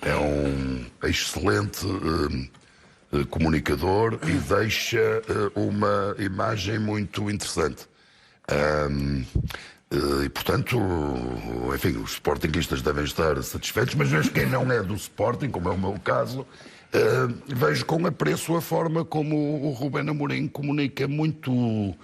É um excelente comunicador e deixa uma imagem muito interessante. E, portanto, enfim, os sportinguistas devem estar satisfeitos, mas vejo quem não é do Sporting, como é o meu caso, vejo com apreço a forma como o Ruben Amorim comunica muito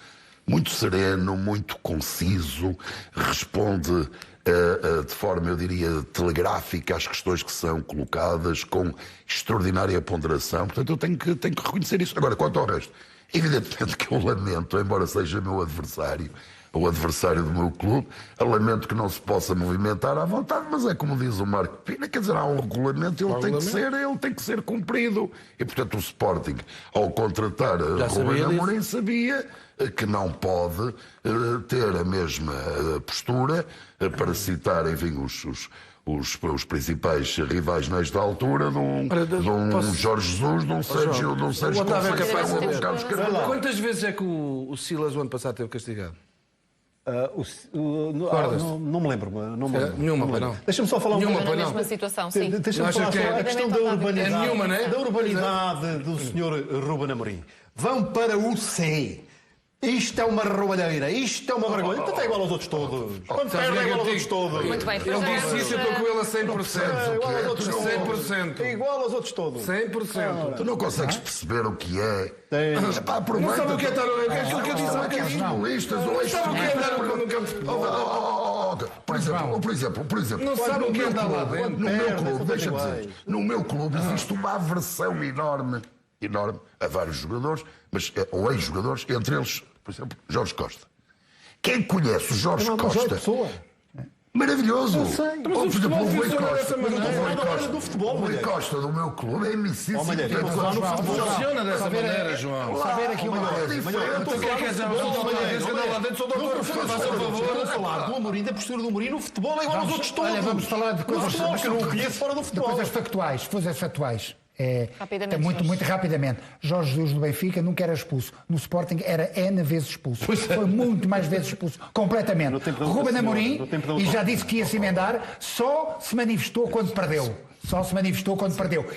sereno, muito conciso, responde de forma, eu diria, telegráfica às questões que são colocadas, com extraordinária ponderação. Portanto, eu tenho que reconhecer isso. Agora, quanto ao resto, evidentemente que eu lamento, embora seja meu adversário, o adversário do meu clube, eu lamento que não se possa movimentar à vontade, mas é como diz o Marco Pina, quer dizer, há um regulamento, ele tem que ser cumprido. E, portanto, o Sporting, ao contratar Ruben Amorim, sabia que não pode ter a mesma postura, para citar, enfim, os principais rivais nesta altura, de um Jorge Jesus, de um Sérgio Conceição, Carlos Carvalho. Quantas vezes é que o Silas o ano passado teve castigado? Não me lembro. Nenhuma, não. Deixa-me só falar na mesma situação, sim. Deixa-me falar sobre a questão da urbanidade, nenhuma, né? da urbanidade do senhor Ruben Amorim. Vão para o C. Isto é uma roubalheira, isto é uma vergonha. Então é igual aos outros todos. Quando perde é igual aos outros todos. Muito bem, Ele disse isso, eu estou com ele a 100%. É igual aos outros todos. 100%. É igual aos outros todos. 100%. Tu não consegues perceber o que é. Epá, Não aproveita. sabe o que é estar aquilo que eu disse há bocadinho. Futebolistas ou Não sabe o que é andar no campo de futebol. Por exemplo, Não sabe o que é andar lá dentro. no meu clube, deixa-me dizer, no meu clube existe uma aversão enorme a vários jogadores, ou ex-jogadores, entre eles, por exemplo, Jorge Costa. Quem conhece o Jorge Costa? Maravilhoso! Mas o futebol funciona dessa maneira. O Rui Costa do meu clube é emissíssimo. Funciona dessa maneira, João. Saber aqui uma coisa. Tu queres dizer lá dentro, sou doutor, faça o favor. Estou a falar do Amorim, da postura do Amorim no futebol é igual aos outros todos. Olha, vamos falar de coisas, que eu não conheço fora do futebol. coisas factuais. Rapidamente, muito, Jorge. muito rapidamente. Jorge Jesus do Benfica nunca era expulso. No Sporting era N vezes expulso. Foi muito mais vezes expulso. Completamente. Ruben Amorim, e já disse que ia se emendar, só se manifestou quando perdeu.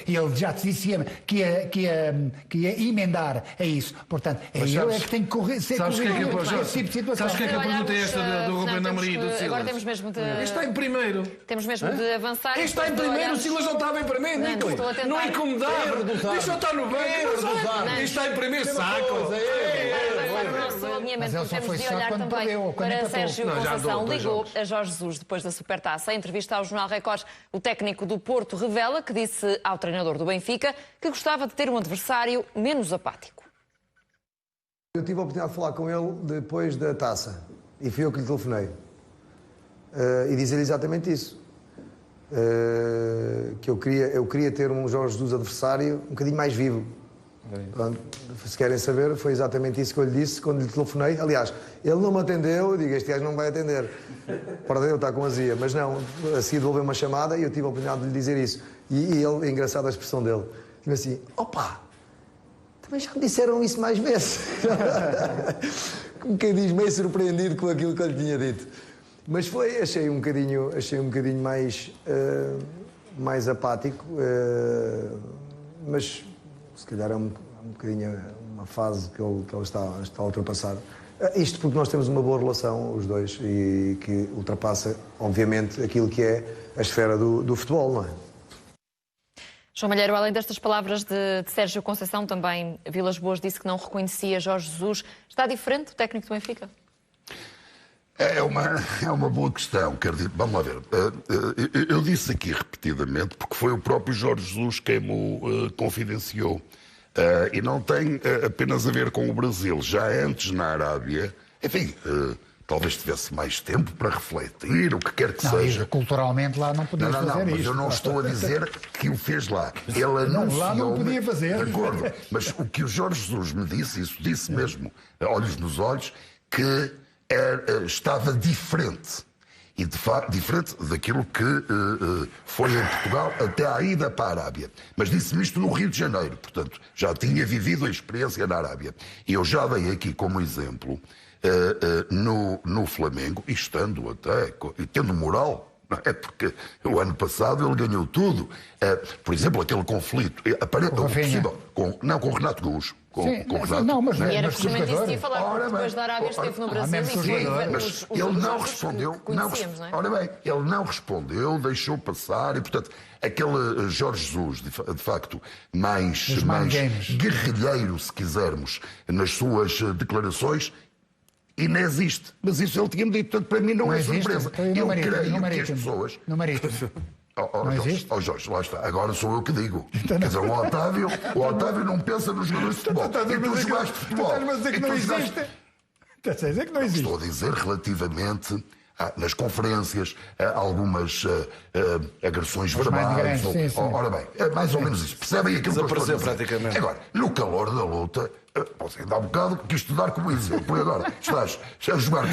E ele já disse que ia emendar a isso. Portanto, ele é que tem que ser Sabes o que é que é para o esse tipo de situação. Sabes o que é que a pergunta é esta do Ruben Amorim e do Silas? Agora temos mesmo de... Isto está em primeiro. Temos mesmo de avançar. Isto está em primeiro, o Silas não estava em primeiro. Não, estou a tentar. Não incomodava. Deixa eu estar no banco. Isto está em primeiro saco. Mas ele só Temos foi de só olhar quando também perdeu, quando para empatou. Sérgio Não, já Conceição. andou 2 Ligou jogos. a Jorge Jesus depois da Supertaça. Em entrevista ao Jornal Record, o técnico do Porto revela que disse ao treinador do Benfica que gostava de ter um adversário menos apático. Eu tive a oportunidade de falar com ele depois da taça e fui eu que lhe telefonei e dizer-lhe exatamente isso. Que eu queria ter um Jorge Jesus adversário um bocadinho mais vivo. Pronto, se querem saber, foi exatamente isso que eu lhe disse quando lhe telefonei. Aliás, ele não me atendeu, eu digo, este gajo não vai atender. Perdeu, está com azia. Mas não, a seguir devolveu uma chamada e eu tive a oportunidade de lhe dizer isso. E ele, é engraçada a expressão dele, disse assim, opa, também já me disseram isso mais vezes. Como quem diz, meio surpreendido com aquilo que eu lhe tinha dito. Mas achei um bocadinho mais apático, mas se calhar é um bocadinho uma fase que ele está a ultrapassar. Isto porque nós temos uma boa relação, os dois, e que ultrapassa, obviamente, aquilo que é a esfera do futebol, não é? João Malheiro, além destas palavras de Sérgio Conceição, também Vilas Boas disse que não reconhecia Jorge Jesus. Está diferente o técnico do Benfica? É uma boa questão. Quer dizer, vamos lá ver. Eu disse aqui repetidamente, porque foi o próprio Jorge Jesus quem me confidenciou. E não tem apenas a ver com o Brasil. Já antes, na Arábia, enfim, talvez tivesse mais tempo para refletir, o que quer que seja. E culturalmente lá não podia fazer mas isto. eu não estou a dizer que o fez lá. Ele anunciou. Lá não podia fazer. De acordo. Mas o que o Jorge Jesus me disse, isso disse mesmo, olhos nos olhos, que estava diferente. E, de facto, diferente daquilo que foi em Portugal até à ida para a Arábia. Mas disse-me isto no Rio de Janeiro, portanto, já tinha vivido a experiência na Arábia. E eu já dei aqui como exemplo, no Flamengo, e estando até, e tendo moral, não é? Porque o ano passado ele ganhou tudo. Por exemplo, aquele conflito, possível, com o Renato Gaúcho. Com Renato. Não, mas E era mas justamente isso que ia falar, porque Ora depois bem, da Arábia esteve no Brasil menos e foi mas ele não respondeu. Conhecíamos, não é? Ora bem, ele não respondeu, deixou passar e, portanto, aquele Jorge Jesus, de facto, mais guerrilheiro, se quisermos, nas suas declarações, e não existe. Mas isso ele tinha-me dito, portanto, para mim não é surpresa. Eu creio que as pessoas... No Marítimo. Jorge, lá está. Agora sou eu que digo. Quer dizer, o Otávio não pensa nos jogadores de futebol. E tu jogaste futebol. Estás-me a dizer que não existe. Estás a dizer que não existe. Estou a dizer relativamente nas conferências, algumas agressões verbais. Ora bem, é mais ou menos isso. Percebem aquilo que eu estou a dizer? Praticamente. Agora, no calor da luta, posso ainda há um bocado que estudar como exemplo. E agora estás a jogar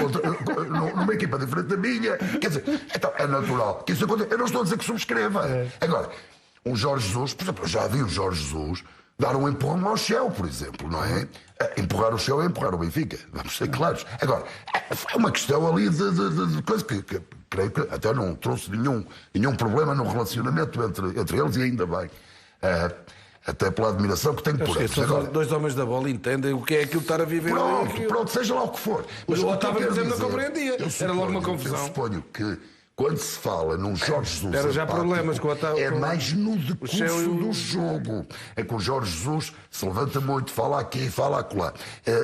numa equipa diferente da minha. Quer dizer, então é natural que isso aconteça. Eu não estou a dizer que subscreva. Agora, um Jorge Jesus, por exemplo, eu já vi o Jorge Jesus dar um empurrão ao Shell, por exemplo, não é? Empurrar o Shell é empurrar o Benfica, vamos ser claros. Agora, é uma questão ali de coisa que creio que até não trouxe nenhum problema no relacionamento entre eles, e ainda bem. Até pela admiração que tenho por eles. Agora, dois homens da bola entendem o que é aquilo de estar a viver ali. Pronto, seja lá o que for. Mas o Otávio, por exemplo, dizer, não compreendia. Era logo uma confusão. Eu suponho que quando se fala num Jorge Jesus era já apático, problemas com o Otávio. É mais no decurso do jogo. É que o Jorge Jesus se levanta muito, fala aqui, fala acolá.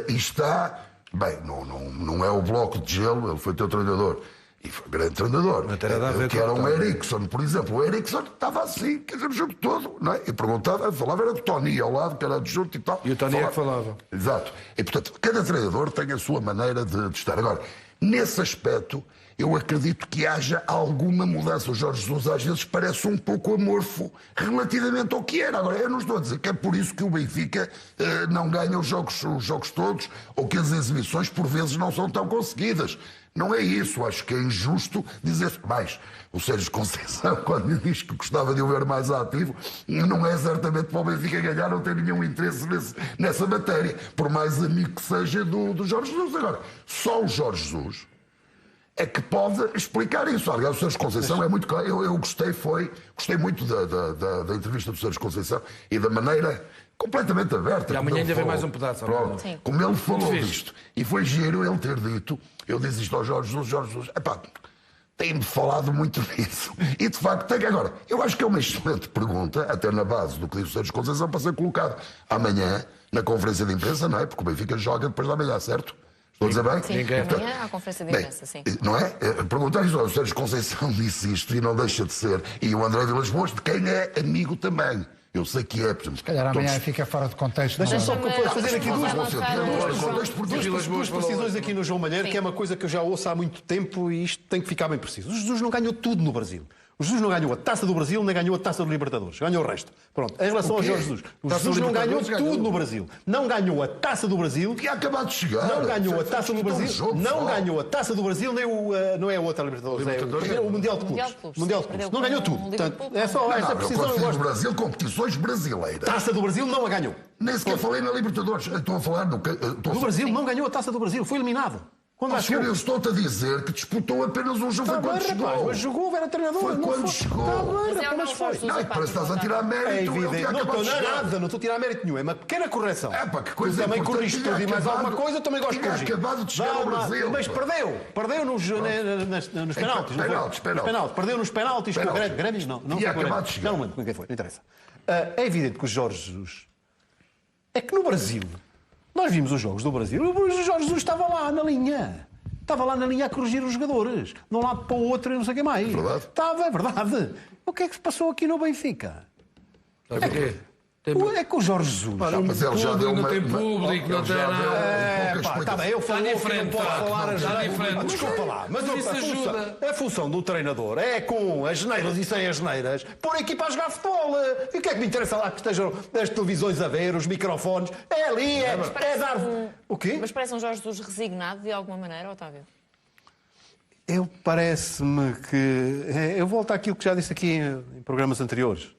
E está... Bem, não é o bloco de gelo, ele foi teu treinador. E foi um grande treinador. Que era um Eriksson, por exemplo. O Eriksson estava assim, quer dizer, o jogo todo, não é? E perguntava, falava, era do Tony ao lado, que era adjunto e tal. E o Tony é que falava. Exato. E, portanto, cada treinador tem a sua maneira de estar. Agora, nesse aspecto, eu acredito que haja alguma mudança. O Jorge Jesus às vezes parece um pouco amorfo relativamente ao que era. Agora, eu não estou a dizer que é por isso que o Benfica não ganha os jogos todos ou que as exibições por vezes não são tão conseguidas. Não é isso. Acho que é injusto dizer mais. O Sérgio Conceição, quando me diz que gostava de o ver mais ativo, não é certamente para o Benfica ganhar, não tem nenhum interesse nessa matéria, por mais amigo que seja do Jorge Jesus. Agora, só o Jorge Jesus é que pode explicar isso. Aliás, o Sérgio Conceição é muito claro. Eu gostei muito da entrevista do Sérgio Conceição e da maneira completamente aberta. E amanhã ainda vem mais um pedaço. Como ele falou disto. E foi giro ele ter dito, eu disse isto ao Jorge Jesus, epá, tem-me falado muito disso. E de facto tem. Agora, eu acho que é uma excelente pergunta, até na base do que disse o Sérgio Conceição, para ser colocado amanhã na conferência de imprensa, não é? Porque o Benfica joga depois da manhã, certo? Estou a dizer bem? Sim, amanhã há a conferência de imprensa, sim. Não é? Perguntar isso, o Sérgio Conceição disse isto e não deixa de ser. E o André Vilas Boas, de quem é amigo também. Eu sei que é, por exemplo. Se calhar amanhã fica fora de contexto. Deixa-me só fazer aqui duas precisões aqui no João Malheiro, que é uma coisa que eu já ouço há muito tempo e isto tem que ficar bem preciso. O Jesus não ganhou tudo no Brasil. O Jesus não ganhou a Taça do Brasil, nem ganhou a Taça do Libertadores. Ganhou o resto. Pronto. Em relação ao Jorge Jesus. O Jesus não ganhou tudo no Brasil. Não ganhou a Taça do Brasil. Que acabado de chegar. Não ganhou a Taça do Brasil. Não ganhou a Taça do Brasil, nem o... Não é a outra Libertadores. É o Mundial de Clubes. Mundial de Clubes. Não ganhou tudo. Portanto, é só esta precisão. Eu gosto. Brasil, competições brasileiras. Taça do Brasil não a ganhou. Nem sequer falei na Libertadores. Estou a falar do Brasil não ganhou a Taça do Brasil. Foi eliminado. Eu estou-te a dizer que disputou apenas um jogo. Foi quando chegou. Mas jogou, era treinador. Foi quando chegou. Mas foi. Não, parece que estás a tirar mérito. É evidente. Não estou nada, não estou a tirar mérito nenhum. É uma pequena correção. É pá, que coisa. Tu também corrigiste tudo e mais alguma coisa, eu também gosto de corrigir. Acabado de chegar ao Brasil. Mas perdeu nos penaltis. Perdeu nos penaltis com o Grêmio. Não tinha acabado de chegar. Não lembro quem foi, não interessa. É evidente que o Jorge Jesus... É que no Brasil, nós vimos os jogos do Brasil, o Jorge Jesus estava lá na linha. Estava lá na linha a corrigir os jogadores. De um lado para o outro e não sei o que mais. Verdade. Estava, é verdade. O que é que se passou aqui no Benfica? É que o Jorge Jesus... Mas ele já deu não tem público, não tem nada. Está bem, eu falo diferente, não posso falar está diferente. Desculpa lá, mas a função do treinador é com as geneiras e sem as geneiras pôr a equipa a jogar futebol. E o que é que me interessa lá que estejam as televisões a ver, os microfones? É ali, é dar... O quê? Mas parece um Jorge Jesus resignado de alguma maneira, Otávio? Parece-me que... Eu volto àquilo que já disse aqui em programas anteriores.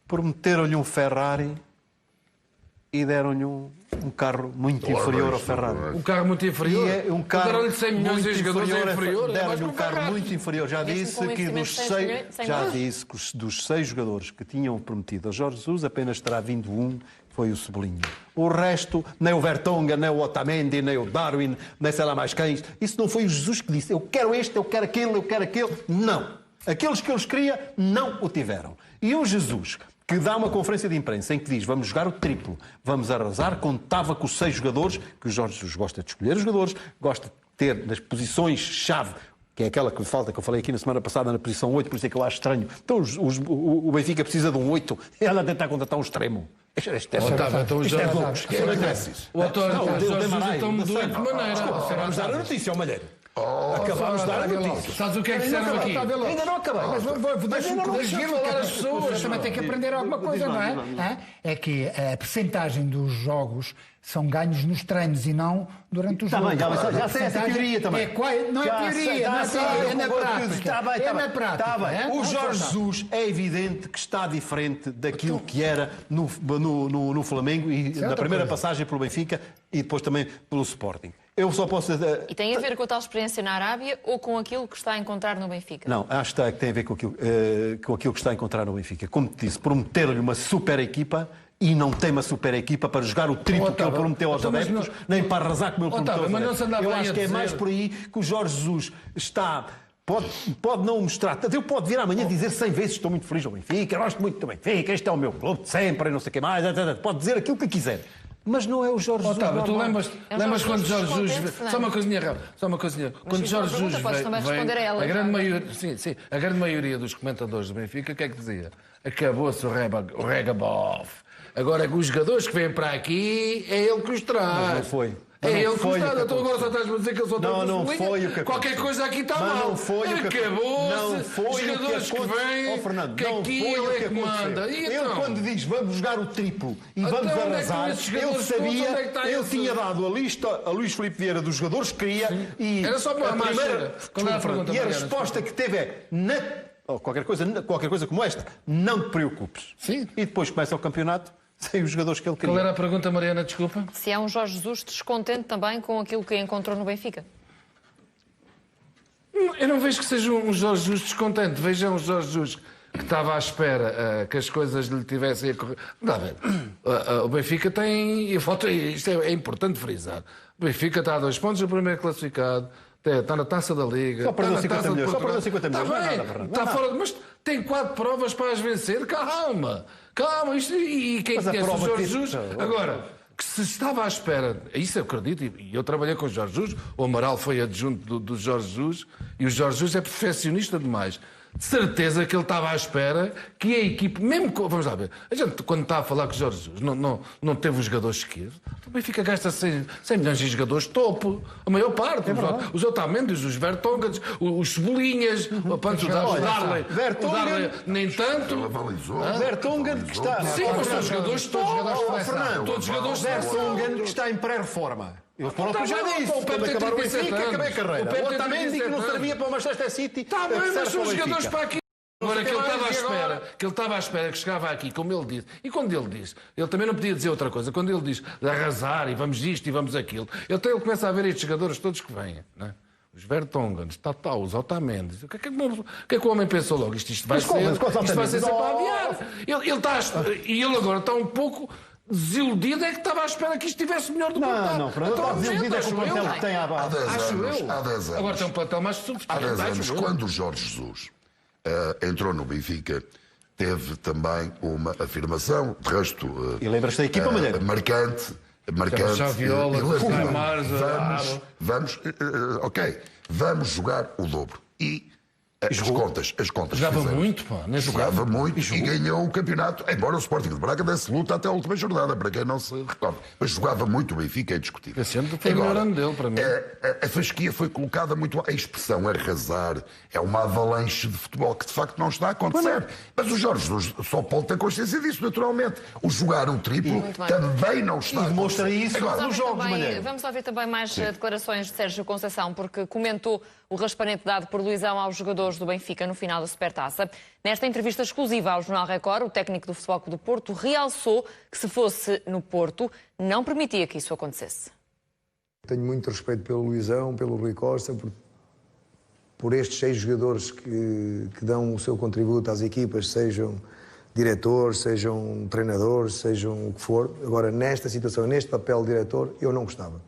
Prometeram-lhe um Ferrari e deram-lhe um carro muito inferior ao Ferrari. Um carro muito inferior? Deram-lhe 100 milhões de jogadores inferior? Deram-lhe um carro muito inferior. Já disse que dos 6 jogadores que tinham prometido a Jorge Jesus, apenas terá vindo um, foi o Cebolinha. O resto, nem o Vertonghen, nem o Otamendi, nem o Darwin, nem sei lá mais quem. Isso não foi o Jesus que disse, eu quero este, eu quero aquele, eu quero aquele. Não. Aqueles que eles queriam, não o tiveram. E o Jesus... que dá uma conferência de imprensa em que diz vamos jogar o triplo, vamos arrasar, contava com os 6 jogadores, que o Jorge Jesus gosta de escolher os jogadores, gosta de ter nas posições-chave, que é aquela que me falta, que eu falei aqui na semana passada, na posição 8, por isso é que eu acho estranho. Então o Benfica precisa de um 8, ela tentar contratar um extremo. Isto é louco. O Jorge Jesus então mudou de maneira. Vamos dar a notícia ao Malheiro. Acabámos de dar a notícia. Sabes o que é que disseram aqui? Ainda não acabei. Mas deixa-me corrigir as pessoas. Também tem que aprender alguma coisa, não é? É que a percentagem dos jogos são ganhos nos treinos e não durante os jogos. Já sei essa teoria também. Não é teoria, é na prática. É na prática. O Jorge Jesus é evidente que está diferente daquilo que era no Flamengo e na primeira passagem pelo Benfica e depois também pelo Sporting. Eu só posso... E tem a ver com a tal experiência na Arábia ou com aquilo que está a encontrar no Benfica? Não, acho que tem a ver com aquilo que está a encontrar no Benfica. Como te disse, prometer-lhe uma super equipa e não tem uma super equipa para jogar o triplo que ele prometeu aos adeptos, nem para arrasar como ele prometeu aos adeptos. Eu acho que é mais por aí que o Jorge Jesus está... Pode não mostrar, eu pode vir amanhã dizer 100 vezes estou muito feliz ao Benfica, gosto muito do Benfica, este é o meu clube de sempre, não sei o que mais, pode dizer aquilo que quiser. Mas não é o Jorge Jesus. Otávio, tu lembras quando Jorge Jesus... Só uma coisinha rápida. Quando Jorge Jesus veio, a grande maioria dos comentadores do Benfica, o que é que dizia? Acabou-se o Regabof. Agora os jogadores que vêm para aqui, é ele que os traz. Mas não foi. É ele que os traz. Então agora só estás a dizer que ele só traz não foi o que qualquer coisa aqui está mal. Não foi o que acabou-se. Os jogadores que vêm, Fernando, que aqui ele é que manda. Ele quando diz vamos jogar o triplo e vamos arrasar, ele sabia, ele tinha dado a lista a Luís Filipe Vieira dos jogadores que queria e era só para a primeira. E a resposta que teve é qualquer coisa como esta, não te preocupes. Sim. E depois começa o campeonato sem os jogadores que ele queria. Qual era a pergunta, Mariana? Desculpa. Se é um Jorge Jesus descontente também com aquilo que encontrou no Benfica? Eu não vejo que seja um Jorge Jesus descontente. Veja um Jorge Jesus que estava à espera que as coisas lhe tivessem a correr. O Benfica tem... Isto é importante frisar. O Benfica está a 2 pontos do primeiro classificado. Está na Taça da Liga. Só perdeu 50 milhões. Só perdeu 50 milhões. Está bem. Está fora. Mas tem 4 provas para as vencer. Calma. E quem conhece o Jorge Jesus... Agora, que se estava à espera... Isso eu acredito. E eu trabalhei com o Jorge Jesus. O Amaral foi adjunto do Jorge Jesus. E o Jorge Jesus é perfeccionista demais. De certeza que ele estava à espera que a equipe, mesmo... Vamos lá ver. A gente, quando está a falar com o Jorge Jesus, não teve os jogadores que quis. O Benfica gasta 100 milhões de jogadores topo. A maior parte. Os Otamendi, os Vertonghen, os Cebolinhas, o Darley. Nem tanto. Vertonghen que está... Sim, mas são jogadores todos. Todos os jogadores Vertonghen que está em pré-reforma. Eu já disse, quando acabar o Benfica, acabei a carreira. O Otamendi que não servia para o Manchester City. Está bem, mas são jogadores para aqui. Agora que ele estava à espera que chegava aqui, como ele disse, e quando ele disse, ele também não podia dizer outra coisa, quando ele diz de arrasar e vamos isto e vamos aquilo, ele começa a ver estes jogadores todos que vêm, não é? Os Vertonghen, os Otamendi. O que é que o homem pensou logo? Isto vai ser sempre a adiar. E ele agora está um pouco... desiludido, é que estava à espera que isto estivesse melhor do que está. Não, está desiludido é com o plantel que tem à base. Há 10 anos. Agora tem um plantel mais sofisticado. Há 10 anos, quando o Jorge Jesus entrou no Benfica, teve também uma afirmação, de resto... E lembras-te da equipa, Malheiro? Marcante. Chaviola, vamos jogar o dobro. E... As contas jogava fizemos. muito, pá. Jogava muito e ganhou o campeonato, embora o Sporting de Braga desse luta até a última jornada, para quem não se recorda. Mas jogava muito o Benfica, é discutível. Esse ano foi o melhor ano dele, para mim. A fasquia foi colocada muito... A expressão arrasar é uma avalanche de futebol que de facto não está a acontecer. Mas o Jorge Jesus só pode ter consciência disso, naturalmente. O jogar um triplo também não está a demonstra isso nos jogos, Vamos lá ver também mais declarações de Sérgio Conceição, porque comentou o raspanete dado por Luizão aos jogadores do Benfica no final da Supertaça. Nesta entrevista exclusiva ao Jornal Record, o técnico do Futebol Clube do Porto realçou que, se fosse no Porto, não permitia que isso acontecesse. Tenho muito respeito pelo Luizão, pelo Rui Costa, por estes 6 jogadores que dão o seu contributo às equipas, sejam diretores, sejam treinadores, sejam o que for. Agora, nesta situação, neste papel de diretor, eu não gostava.